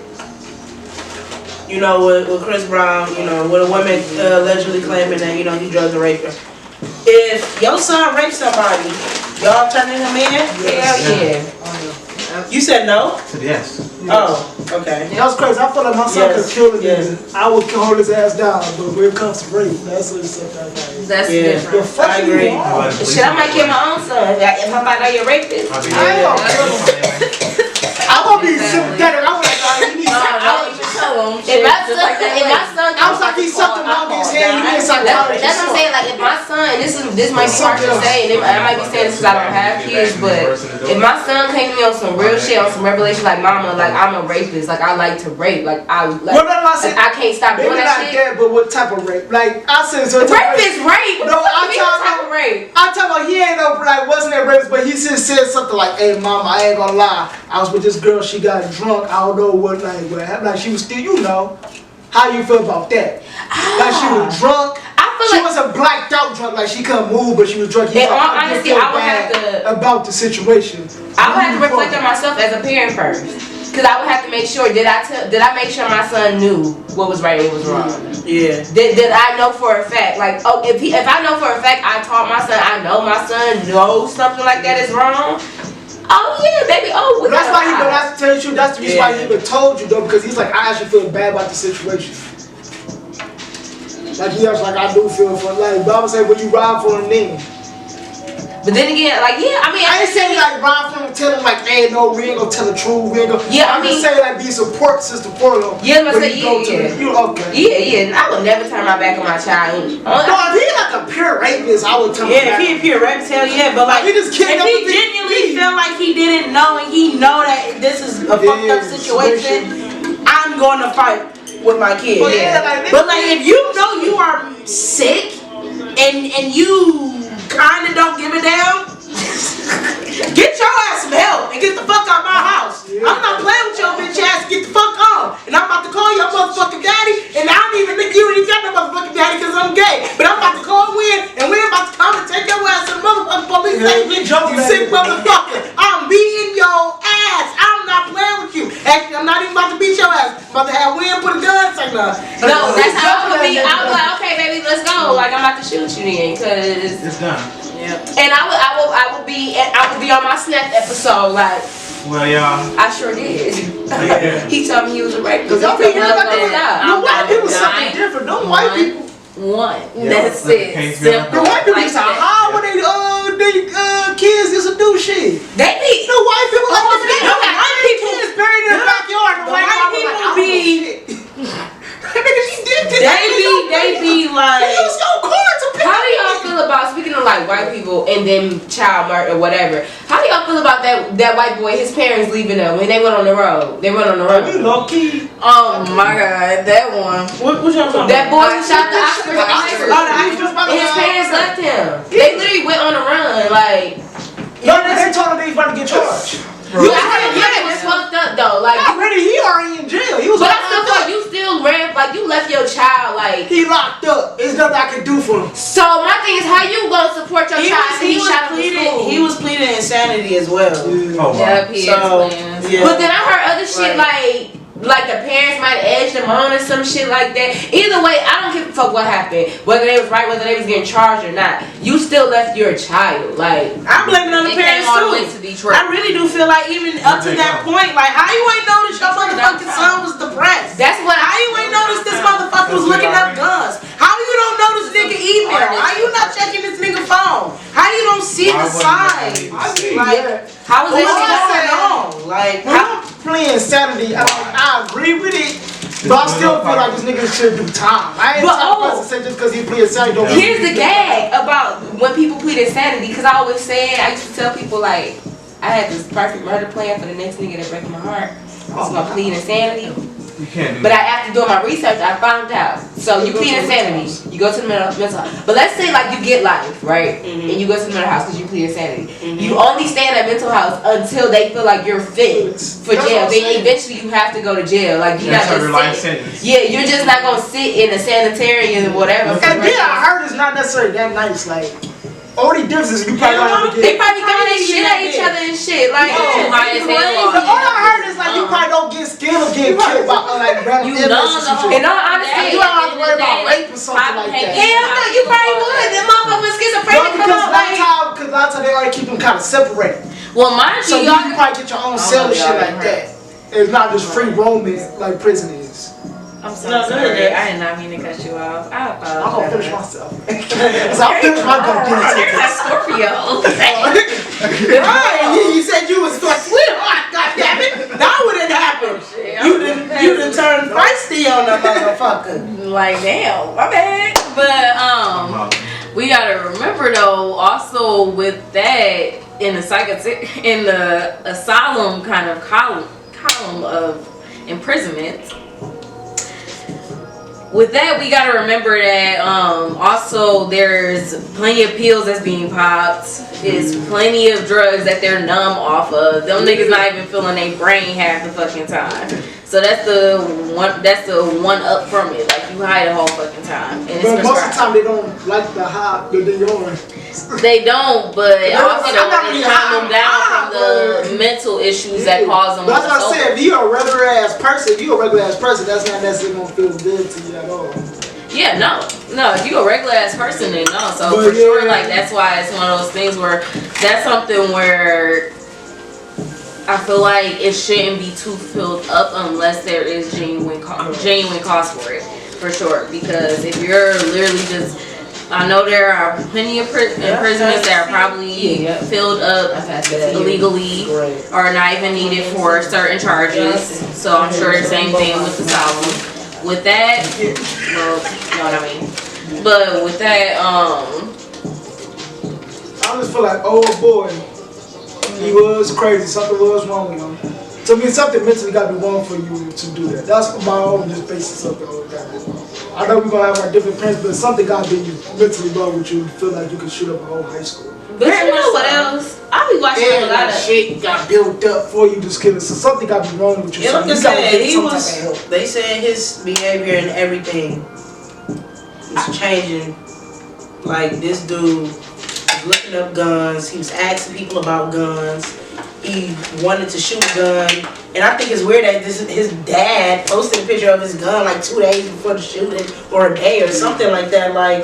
you know, with Chris Brown, you know, with a woman allegedly claiming that, you know, he drugged and raped her. If your son raped somebody, y'all turning him in? Hell yeah. You said no? Yes. Oh, okay. That's crazy. I feel like my son Yes, could kill a yes. nigga. I would hold his ass down, but when it comes to rape, that's what it's like. That's Yeah. The different. fuck I you agree. want? Shit, I might kill my own son if I find out you're a rapist. I'll be I ain't gonna kill him. I'm gonna be Exactly. sympathetic. I'm like, you need psychology. If my son, I was like, he's something wrong with his head. You need a psychologist. That's what I'm saying. Like, if my son, this might be hard to say, and I might be saying this because I don't have kids, but if my son came to me on some real shit, on some revelation, like, mama, like, I'm a rapist, like, I like to rape, like, Well, that's what I said. I can't stop Maybe doing not that shit. that, but what type of rape? Like, I said, so Rape is rape. What No, the fuck I'm you mean, what talking type of rape? I'm talking about he ain't no like wasn't that rapist, but he just said something like, "Hey, mama, I ain't gonna lie. I was with this girl. She got drunk. I don't know what what happened. Like she was still, you know, how you feel about that? Like she was drunk. I feel She like wasn't blacked out drunk, like she couldn't move, but she was drunk. In all honesty, I would have to- about the situation. I would have to reflect on myself as a parent first. Cause I would have to make sure, did I make sure my son knew what was right and what was wrong? Yeah. Did I know for a fact, like, oh, if I know for a fact I taught my son, I know my son knows something like that is wrong. Oh yeah, baby. Oh, But that's why he. But that's to tell you the truth. That's the reason why he Yeah. even told you though, because he's like, I actually feel bad about the situation. Like he was like, I do feel for like Bible said when you ride for him then. But then again, like yeah, I mean, I ain't saying like ride for him, tell him like, hey, no, we ain't gonna tell the truth, we ain't gonna. Yeah, I I'm just mean- saying like be a support system for him. Yeah, I'm when gonna you say, go to yeah. the- You okay? yeah. I would never turn my back on my child. No, if he like a pure rapist, I would tell him. Yeah, if he a pure rapist, hell yeah, but like, He just if kidnapped he the big genuinely thief. feel like he didn't know and he know that this is a fucked up situation, I'm going to fight with my kid. But yeah, like, But like, if you know you are sick and you kind of don't give a damn, get your ass some help and get the fuck out of my house. Yeah. I'm not playing with your bitch ass. Get the fuck on. And I'm about to call your motherfucking daddy. And I don't even think you ain't got no motherfucking daddy because I'm gay. But I'm about to call Winn and Winn about to come and take your ass to the motherfucking police station. You sick motherfucker. I'm beating your ass. I'm not playing with you. Actually, I'm not even about to beat your ass. I'm about to have Winn put a gun. It's like, nah. No, that's how it would be. I was like, okay, baby, let's go. Like I'm about to shoot you then, cause It's done. And I would be on my Snap episode like. Well, y'all. I sure did. Yeah. He told me he was a rapist. Cause y'all be hearing about that. that. No white people something different. No white people. That's it. Simple. The white people Like used to that. hide when they kids used to do shit. They be The white people like Oh, the they white got kids buried in the backyard. The white people be. Nigga, she did this. They be like. They use your car to pick How do y'all feel about, speaking of like white people and then child murder or whatever, how do y'all feel about that white boy, his parents leaving them when they went on the road? They went on the road. You low key. Oh my god, that one. What y'all talking That about? boy who shot the Oscar. And his parents left him. They literally went on the run. Like, No, they told him they was about to get charged. you it was fucked up though. Like, Already, he already in jail. He was but I locked still feel like up. you still ran, like you left your child. Like, He locked up. There's nothing I can do for him. so my thing is, how you gonna support your child? He shot up the school. He was pleading insanity as well. Oh, wow. Yep, he So, explains. yeah. But then I heard other shit like the parents might have edged them on or some shit like that. Either way, I don't give a fuck what happened. Whether they was right, whether they was getting charged or not. You still left your child. Like, I blame it on the It parents came all the way too. to Detroit. I really do feel like even up to that point, like how you ain't noticed your motherfucking son was depressed? that's what How you ain't noticed this motherfucker was looking up guns? How you don't know this nigga email? How you not checking this nigga phone? How you don't see the signs? Like, how was what's that? going on? Like, When I'm playing Saturday, I agree with it, but I still feel like this nigga should do time. I ain't But, trying to say just because he playing Saturday don't Here's the gag about when people plead insanity, because I always say, I used to tell people like, I had this perfect murder plan for the next nigga that breaks my heart. I was gonna plead insanity. You can't do But that. after doing my research, I found out. So you plead insanity, you go to the mental health. But let's say like you get life, right? And you go to the mental house because you plead insanity. You only stay in that mental house until they feel like you're fit for That's jail. what I'm Then saying. eventually you have to go to jail. Like you're That's not your life just sitting. sentence. Yeah, you're just not gonna sit in a sanitarium or whatever. And then I heard it's not necessarily that nice. Like, only difference is you probably don't have to They get. probably throwing their shit at each other and shit. Like, Oh, high as hell. But all I heard is like you probably don't get scared of getting killed by like random You know illnesses and the shit. in all honesty, You don't have to worry about rape or something like that. hell no, you probably would. Them motherfuckers No, schizophrenic come because out like. a lot of time they already keep them kind of separated. Well, mind So you, you y'all can probably get your own cell and shit like that. It's not just free roaming like prison is. I'm so No, go sorry. ahead. I did not mean to cut you off. I I'm gonna apologize. finish myself. So I'll finish my gun. There's a Scorpio. right? You said you was like sweetheart. Goddammit, that wouldn't happen. You done turned feisty on the motherfucker. Like, damn, my bad. But we gotta remember though, also with that in the asylum kind of column of imprisonment. With that, we gotta remember that also there's plenty of pills that's being popped. It's plenty of drugs that they're numb off of. Them niggas not even feeling their brain half the fucking time. So that's the one up from it. Like you high the whole fucking time. And it's But most of the prescribed. time they don't like the high, the Dionne. They don't, but also I'm not really it calm them down from high, the mental issues that cause them. But that's what I to said. If you're a regular ass person, that's not necessarily gonna feel good to you at all. Yeah, no. If you a regular ass person, then no. So But for sure, yeah. like that's why it's one of those things where that's something where I feel like it shouldn't be too filled up unless there is genuine cause for it, for sure. Because if you're literally just, I know there are plenty of imprisonments that are probably filled up illegally or not even needed for certain charges. So I'm sure the same thing with the asylum. With that, well, you know what I mean. But with that, I just feel like, oh boy, he was crazy. Something was wrong with him. To me, something mentally got to be wrong for you to do that. That's my own just basis of the whole thing. I know we're gonna have our different plans, but something got to be mentally wrong with you to feel like you can shoot up a whole high school. But you know what else? I be watching a And lot of shit got built up for you just killing. So something got to be wrong with you. Yeah, So like I you gotta said, get he some type was. of help. They said his behavior and everything was changing. Like this dude was looking up guns. He was asking people about guns. He wanted to shoot a gun, and I think it's weird that his dad posted a picture of his gun like 2 days before the shooting, or a day, or something like that. Like,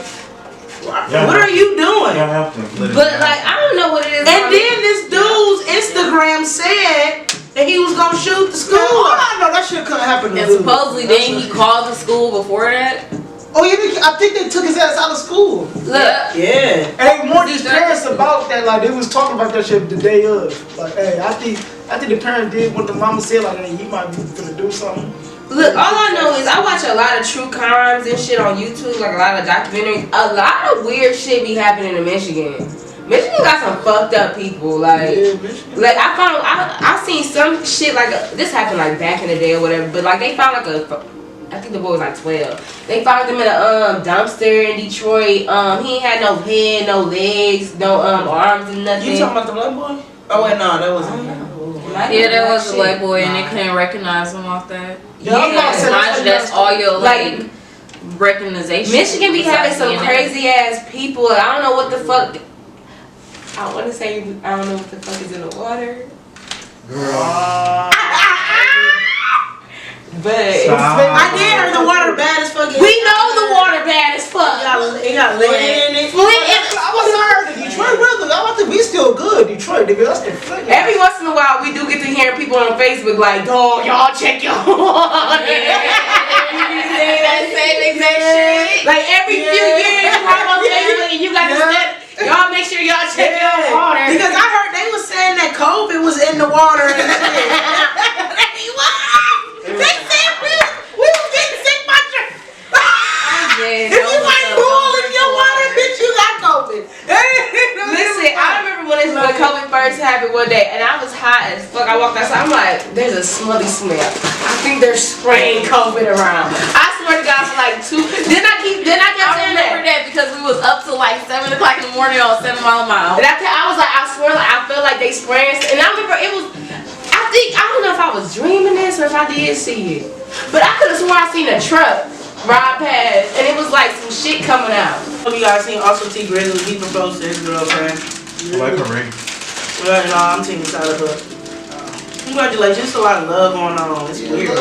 What are you doing? have to. But like, I don't know what it is. And then this dude's Instagram said that he was gonna shoot the school. I know that shit couldn't happen. And supposedly then he called the school before that. Oh yeah, I think they took his ass out of school. Look. Yeah. And they warned these parents about that. Like they was talking about that shit the day of. Like, hey, I think the parents did what the mama said. Like, hey, he might be gonna do something. Look, all I know is I watch a lot of true crimes and shit on YouTube, like a lot of documentaries. A lot of weird shit be happening in Michigan. Michigan got some fucked up people. Like I seen some shit like this happened like back in the day or whatever. But like they found like I think the boy was like 12. They found him in a dumpster in Detroit. He ain't had no head, no legs, no arms and nothing. You talking about the black boy? Oh wait, no, that wasn't him. Yeah, that was a white boy, and they couldn't recognize him off that. Yeah, that's all your like recognition. Michigan be having some crazy ass people. Like, I don't know what the fuck. I want to say I don't know what the fuck is in the water. Girl. But I did hear the water bad as fuck. we know the water bad as fuck. It got lead in it. I was heard Detroit really. I think we still good. Detroit, nigga. That's the fuck. Every once in a while, we do get to hear people on Facebook like, "Dog, y'all check your water." that same exact shit. Like every few years, you come on Facebook and you got to say, "Y'all make sure y'all check your water." Because I heard they was saying that COVID was in the water. And they said we was getting sick by if you ain't boiling your water, bitch, you got COVID. Listen, I remember when COVID first happened one day, and I was hot as fuck. I walked outside. I'm like, "There's a smutty smell. I think they're spraying COVID around." I swear to God, for like 2. Then I kept saying remember that because we was up till like 7 o'clock in the morning on 7 Mile a Mile. And I was like, I swear, like I felt like they spraying. And I remember it was. I don't know if I was dreaming this or if I did see it, but I could have sworn I seen a truck ride past, and it was like some shit coming out. Have you guys seen also T Grizzly? He proposed to his girlfriend. I like her ring. Well, no, I'm team Tyler Hook. Congratulations, a lot of love going on. It's weird.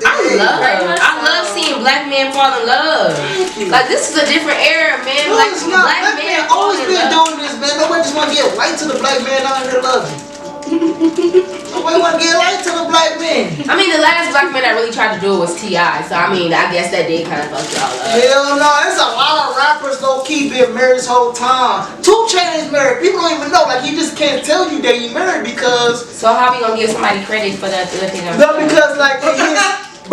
I love seeing black men fall in love. Like this is a different era, man. No, Like it's not. black men always fall in been love. doing this, man. Nobody just want to get white to the black man out here love you. Nobody want to get white to the black man. I mean, the last black man that really tried to do it was T.I. So I mean, I guess that did kind of fuck y'all up. Hell no, there's a lot of rappers low key been married this whole time. 2 Chainz married. People don't even know. Like he just can't tell you that he married because. So how we gonna give somebody credit for that? No, because like but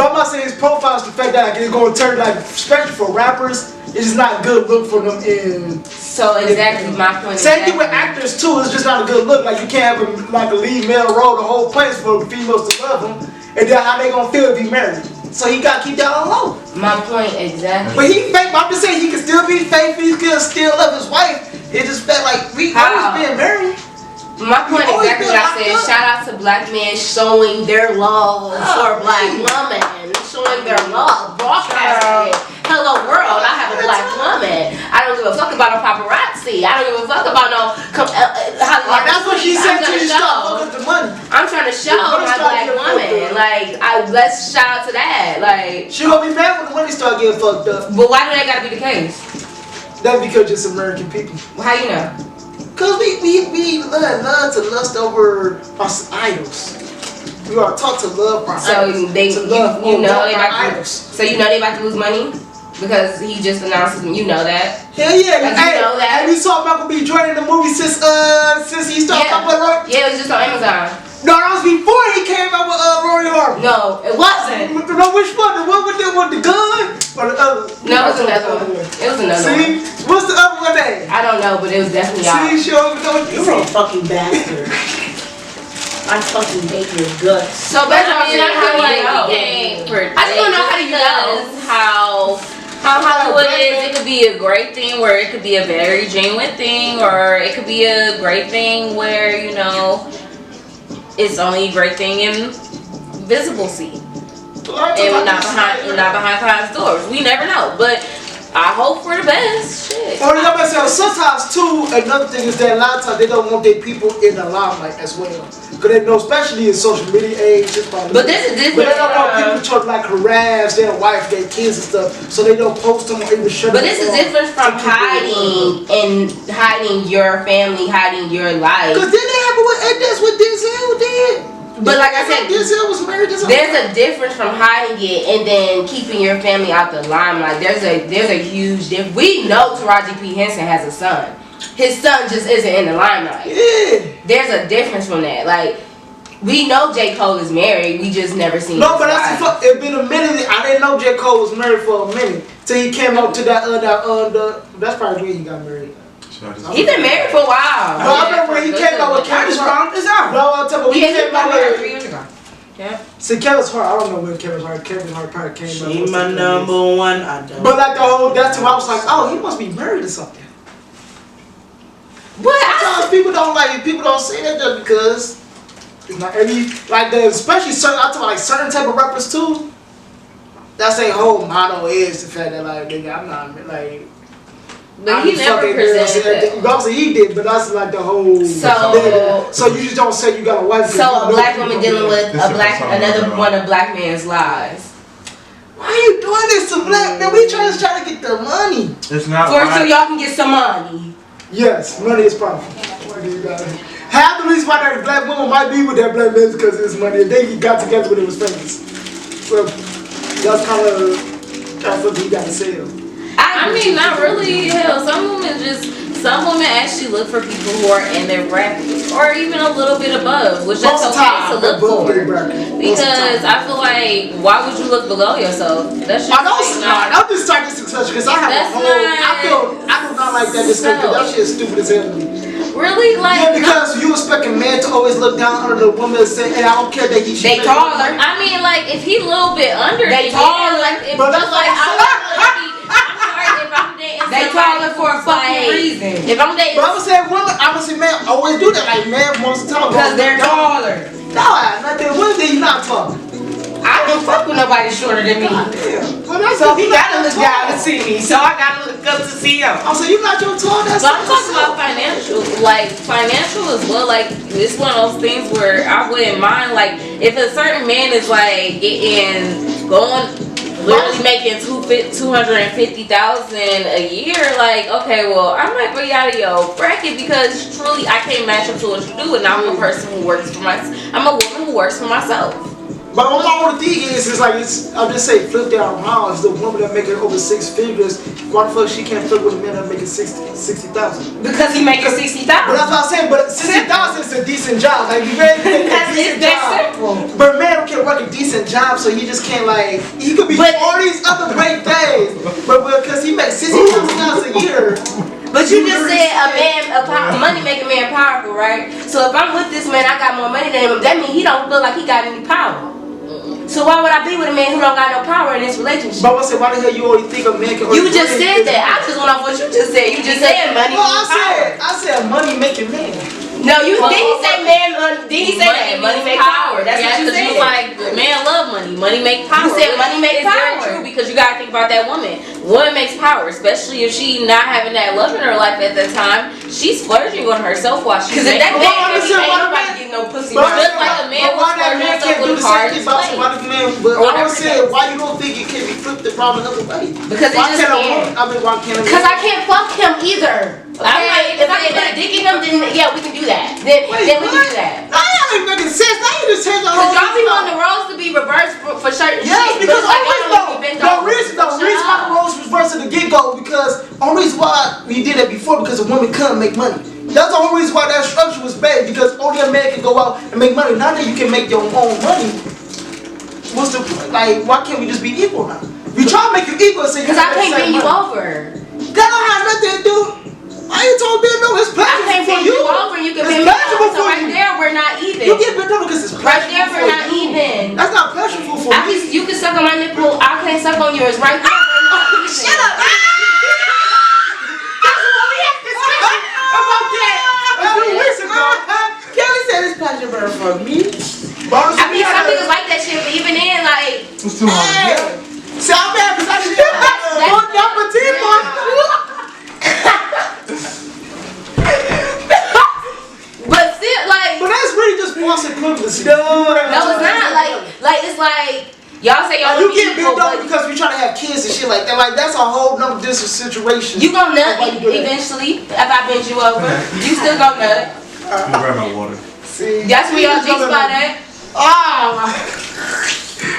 I'm not saying his profile is the fact that like, it's gonna turn like especially for rappers, it's just not a good look for them in. So exactly my point. Same thing with actors too. It's just not a good look. Like you can't have a lead male role the whole place for females to love him, and then how they gonna feel if he married? So he gotta keep that on low. My point exactly. But he fake. I'm just saying he can still be faithful. He can still love his wife. It just felt like we always been married. My point is exactly what I said. Shout out to black men showing their love for black women, showing their love, broadcasting it. Hello world, I have a black woman. I don't give a fuck about no paparazzi. I don't give a fuck about no. That's what she said to you. Stop the money. I'm trying to show my black woman. Like, let's shout out to that. Like, she gonna be mad when the money start getting fucked up. But why do that gotta be the case? That's because just American people. Well, how you know? Cause we love to lust over our idols. We are taught to love our idols. So they, you know they about to, so you know they about to lose money because he just announced it. You know that. Hell yeah! Like, you know that. Have you saw Michael B. Jordan in the movie since he started talking about Roy? Yeah, it was just on Amazon. No, that was before he came out with Roy Harvey. No, it wasn't. No, which one? The one with the gun or the other? No, it was another one. It was another one. See, what's the other one name? I don't know, but it was definitely y'all. See, show me. You're a fucking bastard. I fucking hate your guts. So But basically, I feel like how we can't predict. I just don't know how do you know how Hollywood is. It could be a great thing where it could be a very genuine thing, or it could be a great thing where it's only a great thing in visible see. And not behind closed doors. We never know. But I hope for the best. Shit. Or like I said, sometimes too, another thing is that a lot of times they don't want their people in the limelight as well. Because they know, especially in social media age, But this is different. But they don't want people to try to like harass their wife, their kids and stuff, so they don't post them or even shut But them this is off. different from hiding your family, hiding your life. Because then they happened with, and that's what Denzel did. But like I said, Denzel was married to there's a difference from hiding it and then keeping your family out the limelight. There's a huge difference. We know Taraji P. Henson has a son. His son just isn't in the limelight. Yeah. There's a difference from that. Like, we know J. Cole is married. We just never seen. No, but that's it been a minute. I didn't know J. Cole was married for a minute till he came up to that that's probably when he got married. He's been married for a while. No, I remember when he came out with Kevin Hart. No, I'm talking about when he came out with 3 years ago. Yeah. See, Kevin Hart, I don't know when Kevin Hart probably came out. She my number one. I don't. But like the whole, that's why I was like, oh, he must be married or something. But Sometimes people don't say that just because it's not every especially certain. I talk about like certain type of rappers too. That's their whole motto is the fact that like nigga, I'm not like. But he never presented that. Obviously he did, but that's like the whole. So you just don't say you got a wife. So a black woman dealing with another one of black man's lies. Why are you doing this to black man? We trying to get the money. It's not so y'all can get some money. Yes, money is powerful. Half the reason why that black woman might be with that black man is because of his money. And they got together when it was famous. So that's kind of what he got to sell. I mean, not really. Hell, some women actually look for people who are in their bracket or even a little bit above, which that's okay to look for. Because I feel like, why would you look below yourself? That's just I'm just starting this discussion because I have a whole. I do not like that discussion. That shit is stupid as hell to me. Really? Like, yeah, because you expect a man to always look down under the woman and say, hey, I don't care that he should. They taller. I mean, like, if he a little bit under, they taller. Like, if but that's just like they taller for a fucking reason. If I'm dating, but I would say women, I would say men always do that. Like men most of the time because they're taller. No, nothing. Women say you're not taller. I don't fuck with nobody shorter than me. So he gotta look down to see me. So I gotta look up to see him. I'm saying you're not your tall. That's. But I'm talking about financial, like financial as well. Like it's one of those things where I wouldn't mind. Like if a certain man is like literally making $250,000 a year, like okay, well I might be out of your bracket because truly I can't match up to what you do, and I'm a person who works for myself. I'm a woman who works for myself. But what my only thing is like I'm just saying flip that around. It's the woman that making over 6 figures. Why the fuck she can't flip with a man that making 60,000? Because he making 60,000. But that's what I'm saying. But 60,000 is a decent job. Like you ready to make a decent job. Simple. But a man can work a decent job, so he just can't like he could be all these other great things. But because he makes $60,000 a year. But you just said money make a man powerful, right? So if I'm with this man, I got more money than him. That means he don't feel like he got any power. So why would I be with a man who don't got no power in this relationship? But I said, why the hell you only think a man can? You just said that. I just went off what you just said. You just said money. Well, I said money making man. No, did he say man? Did he say that? Money make power. That's what you said. Like man love money. Money make power. You said money make power. It's very true because you gotta think about that woman. Woman makes power, especially if she not having that love in her life at that time. She's splurging on herself while she's making. Because if that man ain't nobody get no pussy. Just like a man was splurging himself with a car display. But I was saying, why you don't think it can be flipped around another way? Because it just can't. Why can't it? Because I can't fuck him either. Okay, if I can put a dick in him, then yeah, we can do that. Then we can do that. That ain't making sense. Now you just change the whole. Cause y'all be wanting the roles to be reversed for certain shit. Yes, because the reason why the roles was reversed at the get-go because only reason why we did it before because a woman couldn't make money. That's the only reason why that structure was made because only a man can go out and make money. Now that you can make your own money, what's the like? Why can't we just be equal now? We try to make you equal, so because I can't bend you over. That don't have nothing to do. I ain't told Ben no, it's pleasurable I can't for bend you. you over. You can bend me over. So right there, we're not even. You get bent over because it's pleasurable. Right there, we're not even. That's not pleasurable for me. You can suck on my nipple. I can't suck on yours. Right there. Shut up. That's what we had this discussion about that a few weeks ago. Kelly said it's pleasurable for me. I mean, some niggas like that shit, but even then, like. It's too hard. See, I'm mad because I should. Bon Appetit, But still, like, but that's really just false equivalency. no, it's not. Like it's like y'all say y'all You want to get be built equal, up but because we trying to have kids and shit like that. Like that's a whole nother different situation. you gon' nut Why you do that? eventually. If I bend you over, you still gon' nut. Grab my water. See, That's where y'all G-spot at.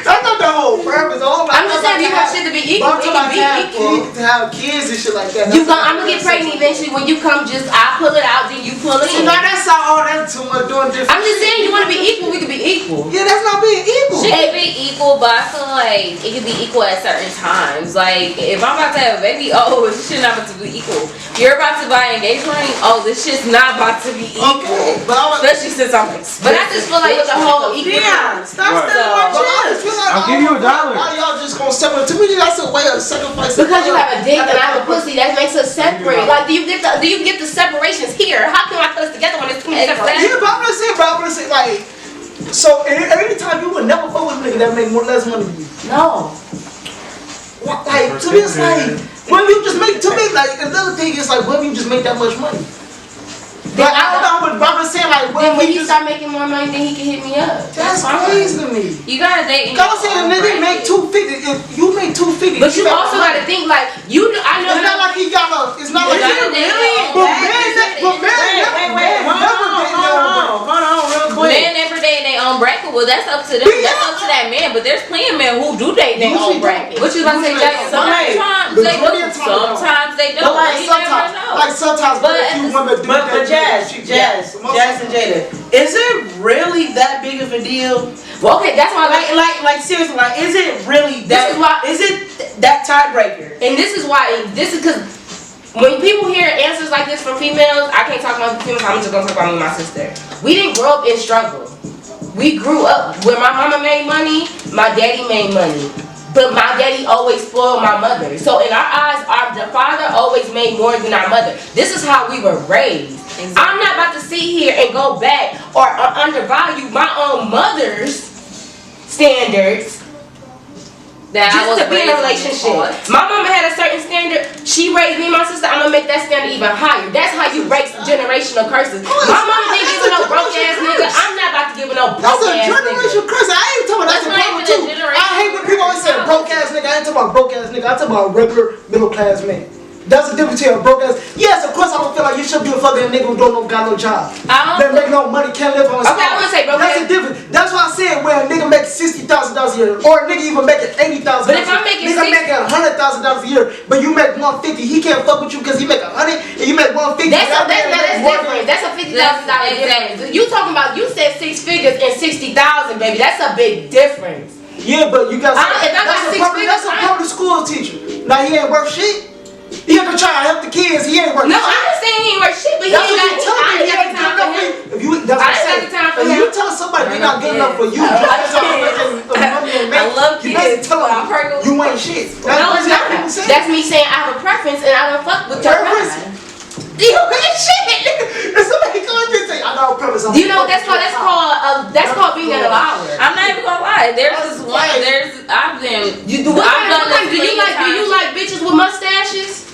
That's not the whole purpose. I'm just saying, you want shit to be equal. It can be equal. To have kids and shit like that. I'm gonna get pregnant eventually. When you come, I pull it out, then you pull it in. See, now that's all. That's too much doing different. I'm just saying, you want to be equal, we can be equal. Yeah, that's not being equal. She can be equal, but I feel like it can be equal at certain times. Like, if I'm about to have a baby, this shit not about to be equal. You're about to buy an engagement ring, this shit's not about to be equal. Okay, but Especially since I'm expensive. But I just feel like with the whole equal. Yeah, stop Right. stealing my chips. I'll give you $1. Why y'all just gonna separate? To me, that's a way of sacrificing. Because you have a dick and I have a pussy, that makes us separate. Like, do you get the separations here? How can I put us together when there's too many separations? Yeah, but I'm gonna say, like, so every time you would never fuck with a nigga that make less money than you. No. Like, to me, it's like, when you just make, to me, like, another thing is, like, when you just make that much money. But I don't know, but I'm just saying, like, Then when he you just, start making more money, then he can hit me up. that's fine. crazy to me. You gotta date. Cause I'm saying, a nigga make 250, if you make 250. But you also gotta think like I know. It's not like he got a, it's not like You gotta date your own Men never date their own bracket. Well, that's up to them. That's up to that man. But there's plenty of men who do date their own bracket. What you about to say, Jay? Sometimes they do. Sometimes they don't. Like You never know. sometimes, But if you women do But that. Jazz and Jada, is it really that big of a deal? Well, okay, that's why. Like seriously, like, is it really This is why- is it that tiebreaker? And this is why. This is because when people hear answers like this from females, I can't talk about females. I'm just gonna talk about me and my sister. We didn't grow up in struggle. We grew up where my mama made money, my daddy made money. But my daddy always spoiled my mother. So in our eyes, the father always made more than our mother. This is how we were raised. Exactly. I'm not about to sit here and go back or undervalue my own mother's standards just to be in a relationship. My mama had a certain standard. She raised me and my sister. I'm gonna make that standard even higher. That's how you break generational curses. My mama didn't give me no broke ass nigga. I'm not about to give her no broke That's a ass nigga. generational curse. I ain't talking about that's a problem too. I hate when people always say broke ass nigga. I ain't talking about broke ass nigga. I'm talking about regular middle class man. That's the difference between a broke ass. Yes, of course I don't feel like you should be a fucking nigga who don't got no job. That make no money, can't live on his Okay, I wanna say broke That's ass. the difference. That's why I said when a nigga makes $60,000 a year, or a nigga even making $80,000. But if I'm making nigga making $100,000 a year, but you make 150, he can't fuck with you because he make 100 and you make 150. That's different. That's a $50,000 difference. You talking about? You said 6 figures and 60,000, baby. That's a big difference. Yeah, but you got. If I got 6 figures, that's a public school teacher. Now he ain't worth shit. He up to try to help the kids. He ain't worth No, shit. I'm not saying he ain't worth shit, but he That's ain't what you tell me. He got ain't the time good for him. enough for you. That's what I I'm ain't got saying. the time for If him. you tell somebody they're not good enough for you, I love you better kids. tell I'm them pregnant. you ain't shit. No, it's not. That's me saying I have a preference and I don't fuck with your preference. You good shit. If somebody comes and say, I got a preference. Do you know what that's called? That's called being an allowed. I'm not even gonna lie. There's this one. I've been. Do you like bitches with mustaches?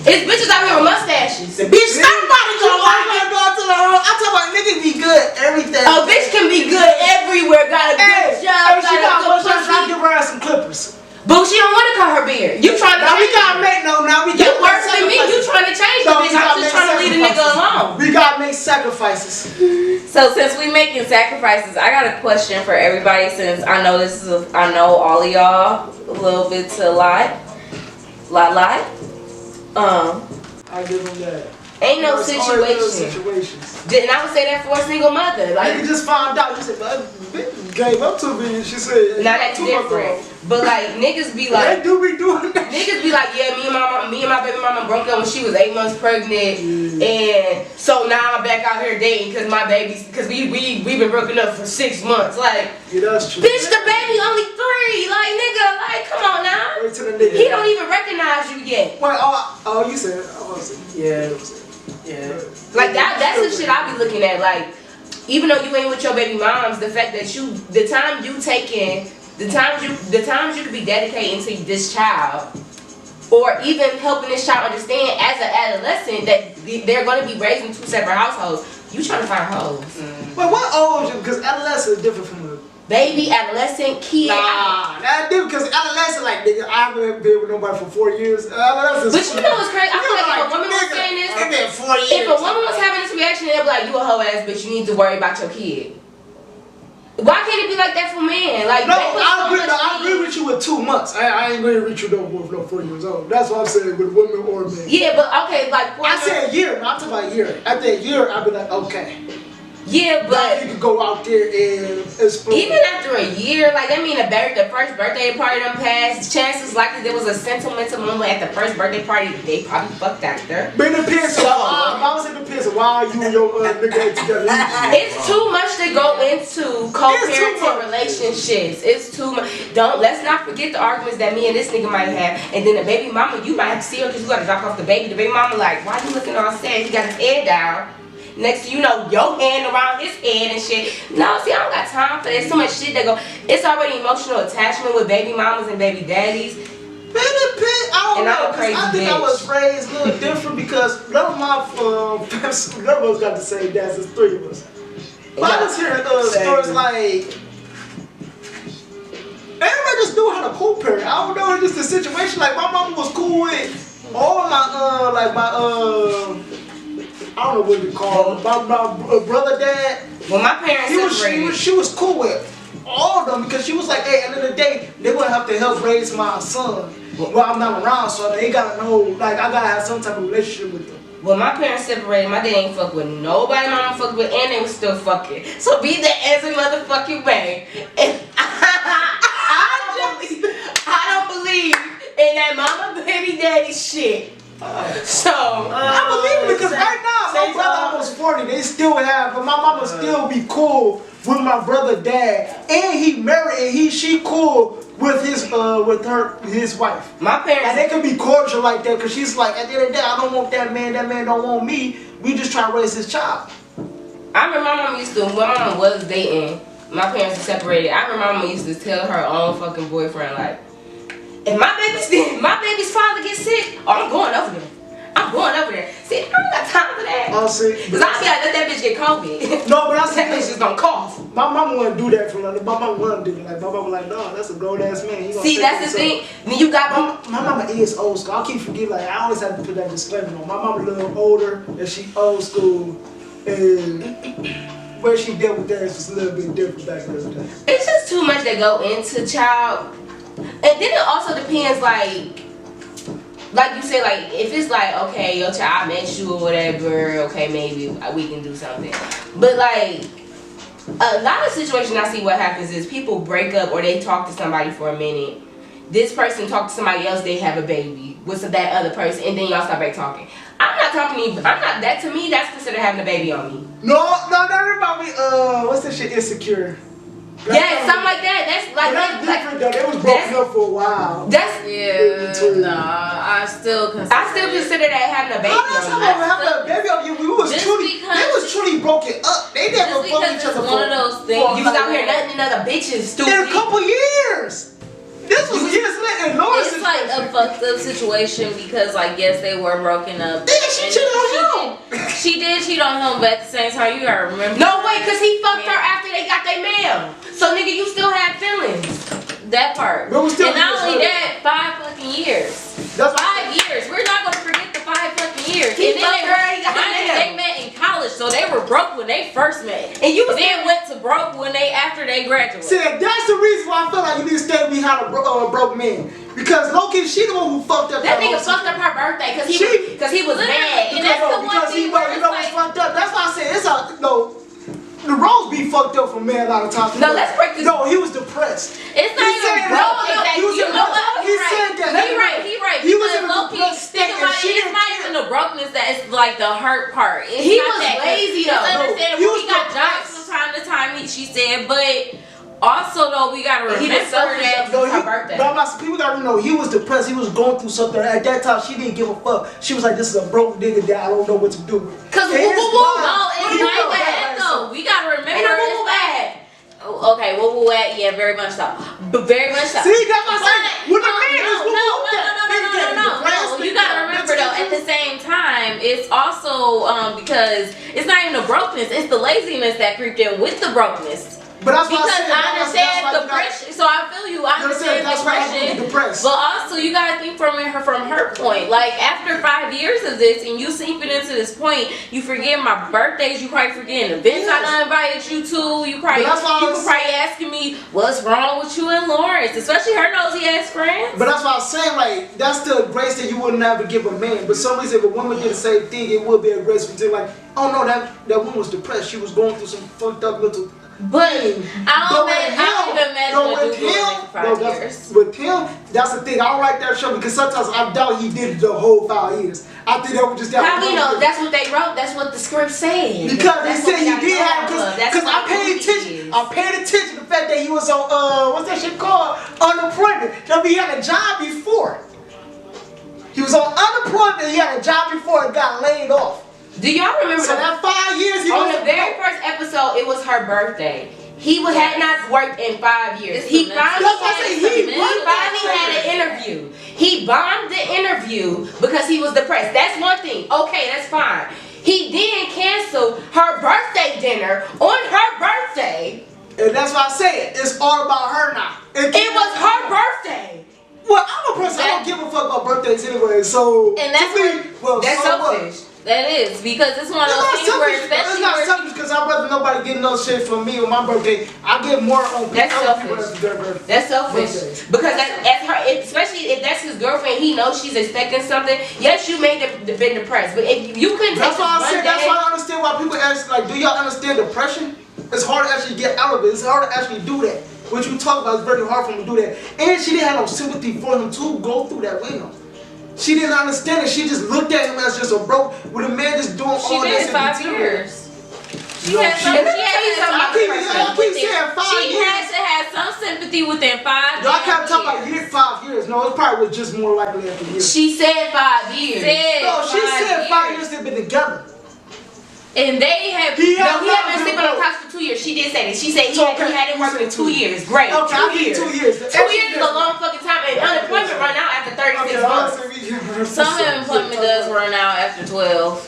It's bitches out here with mustaches. Bitch, somebody gonna like it. I'm talking about niggas be good everything. A bitch can be good everywhere. Got a good job. She got Got a mustache. good I pussy. give her ass some clippers. But she don't want to cut her beard. You trying to Now we change gotta her. make now we You gotta worse than me. You trying to change the No, bitch. we gotta I'm just make trying to leave the nigga sacrifices. alone. We gotta make sacrifices. So since we making sacrifices, I got a question for everybody. Since I know I know all of y'all a little bit to lie. I give them that. Ain't no There's always little situation. situations. And I would say that for a single mother. Like, Nigga just found out. You said, "But bitch gave up to me." She said, now that's different. But like niggas be like, They do be doing that. niggas be like, yeah, me and my baby mama broke up when she was 8 months pregnant, and so now I'm back out here dating because my baby's because we been broken up for 6 months. Like, Yeah, that's true. bitch, the baby only 3. Like, nigga, like, come on now. Wait till the nigga. He don't even recognize you yet. Wait, oh, you said. I was saying. Yeah. Like that's the shit I be looking at. Like, even though you ain't with your baby moms, the fact that the times you could be dedicating to this child, or even helping this child understand as an adolescent that they're going to be raised in two separate households. You trying to find hoes. But what age? Because adolescent is different from a Baby, adolescent, kid. Nah, that's different because adolescent, like, nigga, I haven't been with nobody for 4 years. Adolescent. But you know what's crazy? I feel like if a woman was saying this, it's been 4 years. if a woman was having this reaction, they'd be like, you a hoe ass bitch, you need to worry about your kid. Why can't it be like that for men? Like, No, they put so much I agree with you with 2 months. I ain't going to reach you no more no 4 years old. That's what I'm saying with women or men. Yeah, but okay, like, I said a year. I'm talking about a year. After a year, I'll be like, okay. yeah, Now but you can go out there and explore. even after a year, like, that mean the first birthday party done passed. Chances likely there was a sentimental moment at the first birthday party. They probably fucked after. But it depends on why. It depends on why you and your nigga ain't together. It's too much to go into co-parenting relationships. It's too much. Let's not forget the arguments that me and this nigga might have. And then the baby mama, you might have to see her because you got to drop off the baby. The baby mama like, why you looking all sad? He got his head down. Next thing you know, your hand around his head and shit. No, see, I don't got time for that. There's so much shit that go. It's already emotional attachment with baby mamas and baby daddies. But it depends. I don't And I'm know. a crazy I think I bitch. was raised a little different because none of my none of us got the same dads. There's 3 of us. But I was hearing stories like everybody just knew how to co-parent. I don't know. It's just a situation. Like my mama was cool with all of my I don't know what you call it. My brother, dad. When my parents separated, She was cool with all of them because she was like, hey, at the end of the day, they're gonna have to help raise my son while I'm not around, so they gotta know, like, I gotta have some type of relationship with them. when my parents separated, my dad ain't fuck with nobody my mom fucked with, and they was still fucking. So be that as a motherfucking way. And I don't believe in that mama baby daddy shit. So I believe it because right now my brother almost 40. They still have, but my mama still be cool with my brother dad, and he married and she cool with his wife. my parents, And they can be cordial like that because she's like, at the end of the day, I don't want that man don't want me. We just try to raise his child. I remember my mom used to, when my mom was dating, my parents were separated. I remember my mom used to tell her own fucking boyfriend, like, if my baby's father gets sick, oh, I'm going over there. I'm going over there. See, I don't got time for that. Oh, see, Because I be like, let that bitch get COVID. no, but I see That bitch just gonna cough. my mama wouldn't do that for nothing. My mama wouldn't do it. Like my mama was like, no, that's a grown ass man. He gonna See, take that's the himself. thing. When you got My mama is old school. I keep forgetting, like, I always have to put that disclaimer on. My mama a little older and she old school, and where she dealt with that is just a little bit different back in the day. it's just too much that go into child. And then it also depends, like you said, like, if it's like, okay, your child met you or whatever, okay, maybe we can do something. But like, a lot of situations I see what happens is people break up or they talk to somebody for a minute. This person talked to somebody else, they have a baby with that other person, and then y'all start back talking. I'm not talking to you. That to me, that's considered having a baby on me. No, that remind me, what's that shit, Insecure? Yeah, something like that. That's like, That's different though. They was broken up for a while. That's I still consider that having a baby How that's on how me. I have a baby on you? They was truly broken up. They never just fucked because each it's other one of those things. You was out here nutting in other bitches, stupid. in a couple years. This was years later. And Laura's It's like a fucked up situation because, like, yes, they were broken up. Yeah, she cheated on him. She did cheat on him, but at the same time, you gotta remember. No way, cause he fucked her after they got their mail. So nigga, you still have feelings. That part. But we still and not need only to that, 5 fucking years. That's 5 years. We're not gonna forget the 5 fucking years. He and then fucked her, he got they met in college, so they were broke when they first met. And you was then went to broke after they graduated. See, that's the reason why I feel like you need to stay behind a broke man. Because low-key, she the one who fucked up that nigga fucked up her birthday cause he was mad. And that's the one because thing he where you it's know what's like, fucked up. That's why I said it's a the roles be fucked up for men a lot of times. No, let's break this. No, he was depressed. it's not He said even that. broke. He was You know what? He said that. He right. He was Because in a low-key, depressed state think and about she it. It's didn't not care. even the brokenness that it's like the hurt part. It's He not was that, lazy, it's though. understandable. He was He got jobs depressed. from time to time. She said, but also though we gotta remember He was selfish that. of her birthday. People gotta know he was depressed. He was going through something. At that time, she didn't give a fuck. She was like, "This is a broke nigga that I don't know what to do." Cause And his mom- No, it's he not felt that bad. though. We gotta remember. Ain't no it's woo-woo like- bad. Oh, okay, woo at? Yeah, very much so. But very much so. See, that's what I'm saying. When the man is no. you gotta remember though, at the same time, it's also because it's not even the brokenness, it's the laziness that creeped in with the brokenness. But that's Because why I understand depression, so I feel you. I understand depression, but also you gotta think from her point. Like after 5 years of this, and you seeping into this point, you forget my birthdays. You probably forgetting events I done invited you to. You probably asking me what's wrong with you and Lawrence, especially her nosy ass friends. But that's what I was saying. Like that's the grace that you would never give a man. But some reason, if a woman did the same thing, it would be a grace for you. Like, oh no, that woman was depressed. She was going through some fucked up mental. But I don't even imagine a dude doing it for 5 years. With him, that's the thing. I don't like that show because sometimes I doubt he did it the whole 5 years. I think that was just that. How we know? That's what they wrote. That's what the script said. Because they said he did have because I paid attention. I paid attention to the fact that he was on what's that shit called? Unemployment. I mean, he had a job before. He was on unemployment. He had a job before and got laid off. Do y'all remember that 5 years? On the very first episode, it was her birthday. He had not worked in 5 years. He finally had an interview. He bombed the interview because he was depressed. That's one thing. Okay, that's fine. He then canceled her birthday dinner on her birthday. And that's why I said it's all about her now. It was her birthday. Well, I'm a person. I don't give a fuck about birthdays anyway. So and that's selfish. That is because it's one of those things where it's not selfish because I'd rather nobody get no shit from me on my birthday. I get more on that's selfish. That's selfish because especially if that's his girlfriend, he knows she's expecting something. Yes, you may have been depressed, but if you couldn't take that's why I said. That's why I understand why people ask like, do y'all understand depression? It's hard to actually get out of it. It's hard to actually do that. What you talk about is very hard for him to do that. And she didn't have no sympathy for him to go through that with him. She didn't understand it. She just looked at him as just a broke, with a man just doing all this. She did 5 years. She had to have some sympathy within 5 years. Y'all can't talk about 5 years. No, it probably was just more likely after years. She said 5 years. She said 5 years they've been together. And they have he had been sleeping on the couch for 2 years. She did say that. She said he hadn't worked in 2 years. Great. Okay, 2 years. 2 years. 2 years is a long fucking time, and unemployment run out after 36 months. Some unemployment does run out after 12.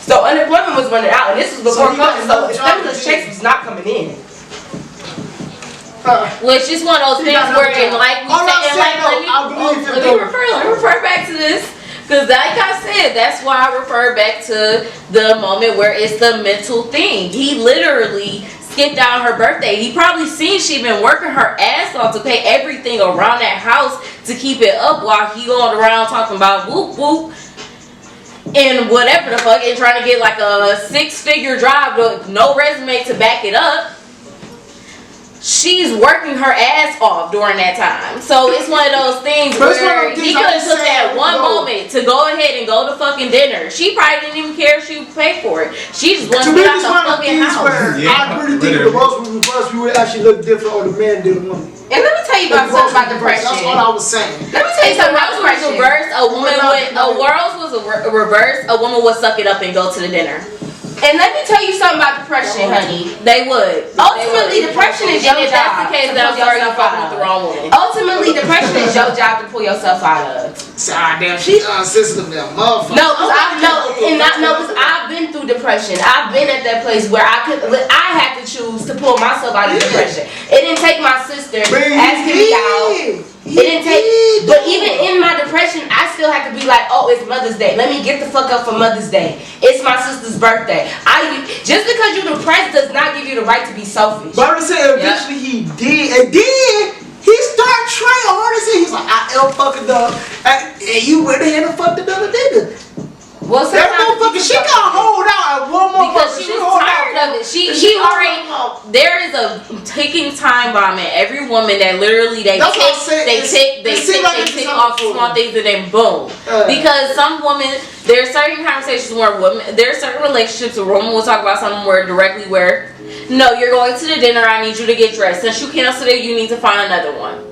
So unemployment was running out, and this was before COVID. So stimulus checks was not coming in. Which is one of those things where, like we said, let me refer back to this. Because like I said, that's why I refer back to the moment where it's the mental thing. He literally skipped out her birthday. He probably seen she been working her ass off to pay everything around that house to keep it up while he going around talking about whoop whoop and whatever the fuck and trying to get like a 6-figure job with no resume to back it up. She's working her ass off during that time. So it's one of those things where he could have took that one moment to go ahead and go to fucking dinner. She probably didn't even care if she would pay for it. She just wanted to get out the fucking house. I really think the roles would reverse. We would actually look different on the man than the woman. And let me tell you about something about depression. That's all I was saying. Let me tell you something about depression. A woman would suck it up and go to the dinner. And let me tell you something about depression, honey. They would. Ultimately, depression is your job. If that's the case, then I'm sorry you fucking with the wrong woman. Ultimately, depression is your job to pull yourself out of. Damn, she's sensitive now, motherfucker. No, because I've been through depression. I've been at that place where I had to choose to pull myself out of depression. It didn't take my sister asking me out. It didn't take, but even in my depression, I still had to be like, oh, it's Mother's Day. Let me get the fuck up for Mother's Day. It's my sister's birthday. Just because you're depressed does not give you the right to be selfish. But I'm saying eventually he did, and then he started trying hard as hell. He's like, I am fucking up, and you went ahead and fucked another nigga. Well, that motherfucker, she got hold out at one more because she was tired of it. She already. There is a ticking time bomb in every woman that literally they tick off small things and then boom. Because some women, there are certain conversations where there are certain relationships where a woman will talk about something where directly where, no, you're going to the dinner. I need you to get dressed. Since you canceled it, you need to find another one.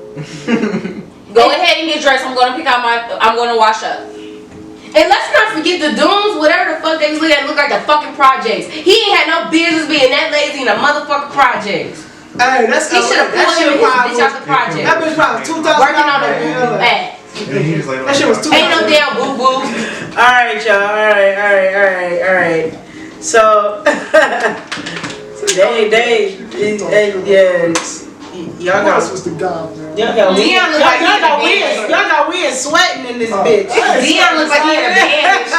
Go ahead and get dressed. I'm going to wash up. And let's not forget the Dooms, whatever the fuck they was looking at, look like the fucking projects. He ain't had no business being that lazy in the motherfucking projects. Hey, that's he should have pulled him and his bitch out the project. That bitch probably 2000 working on the ad. And he was like, That shit was too. Ain't no damn boo boo. Alright, y'all. Alright. So, y'all What else got was the god, man? Y'all got Dionne look like he in a Winn. band. Y'all got Winn sweating in this bitch. Dionne looks like he in a band and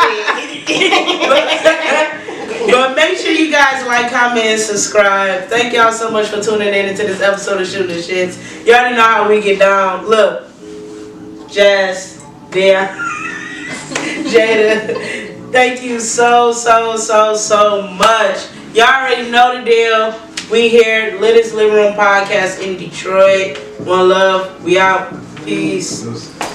shit. But make sure you guys like, comment, and subscribe. Thank y'all so much for tuning in into this episode of Shooting the Shits. You already know how we get down. Look, Jazz, Dionne, Jada, thank you so much. Y'all already know the deal. We here, Littest Living Room Podcast in Detroit. One love. We out. Peace.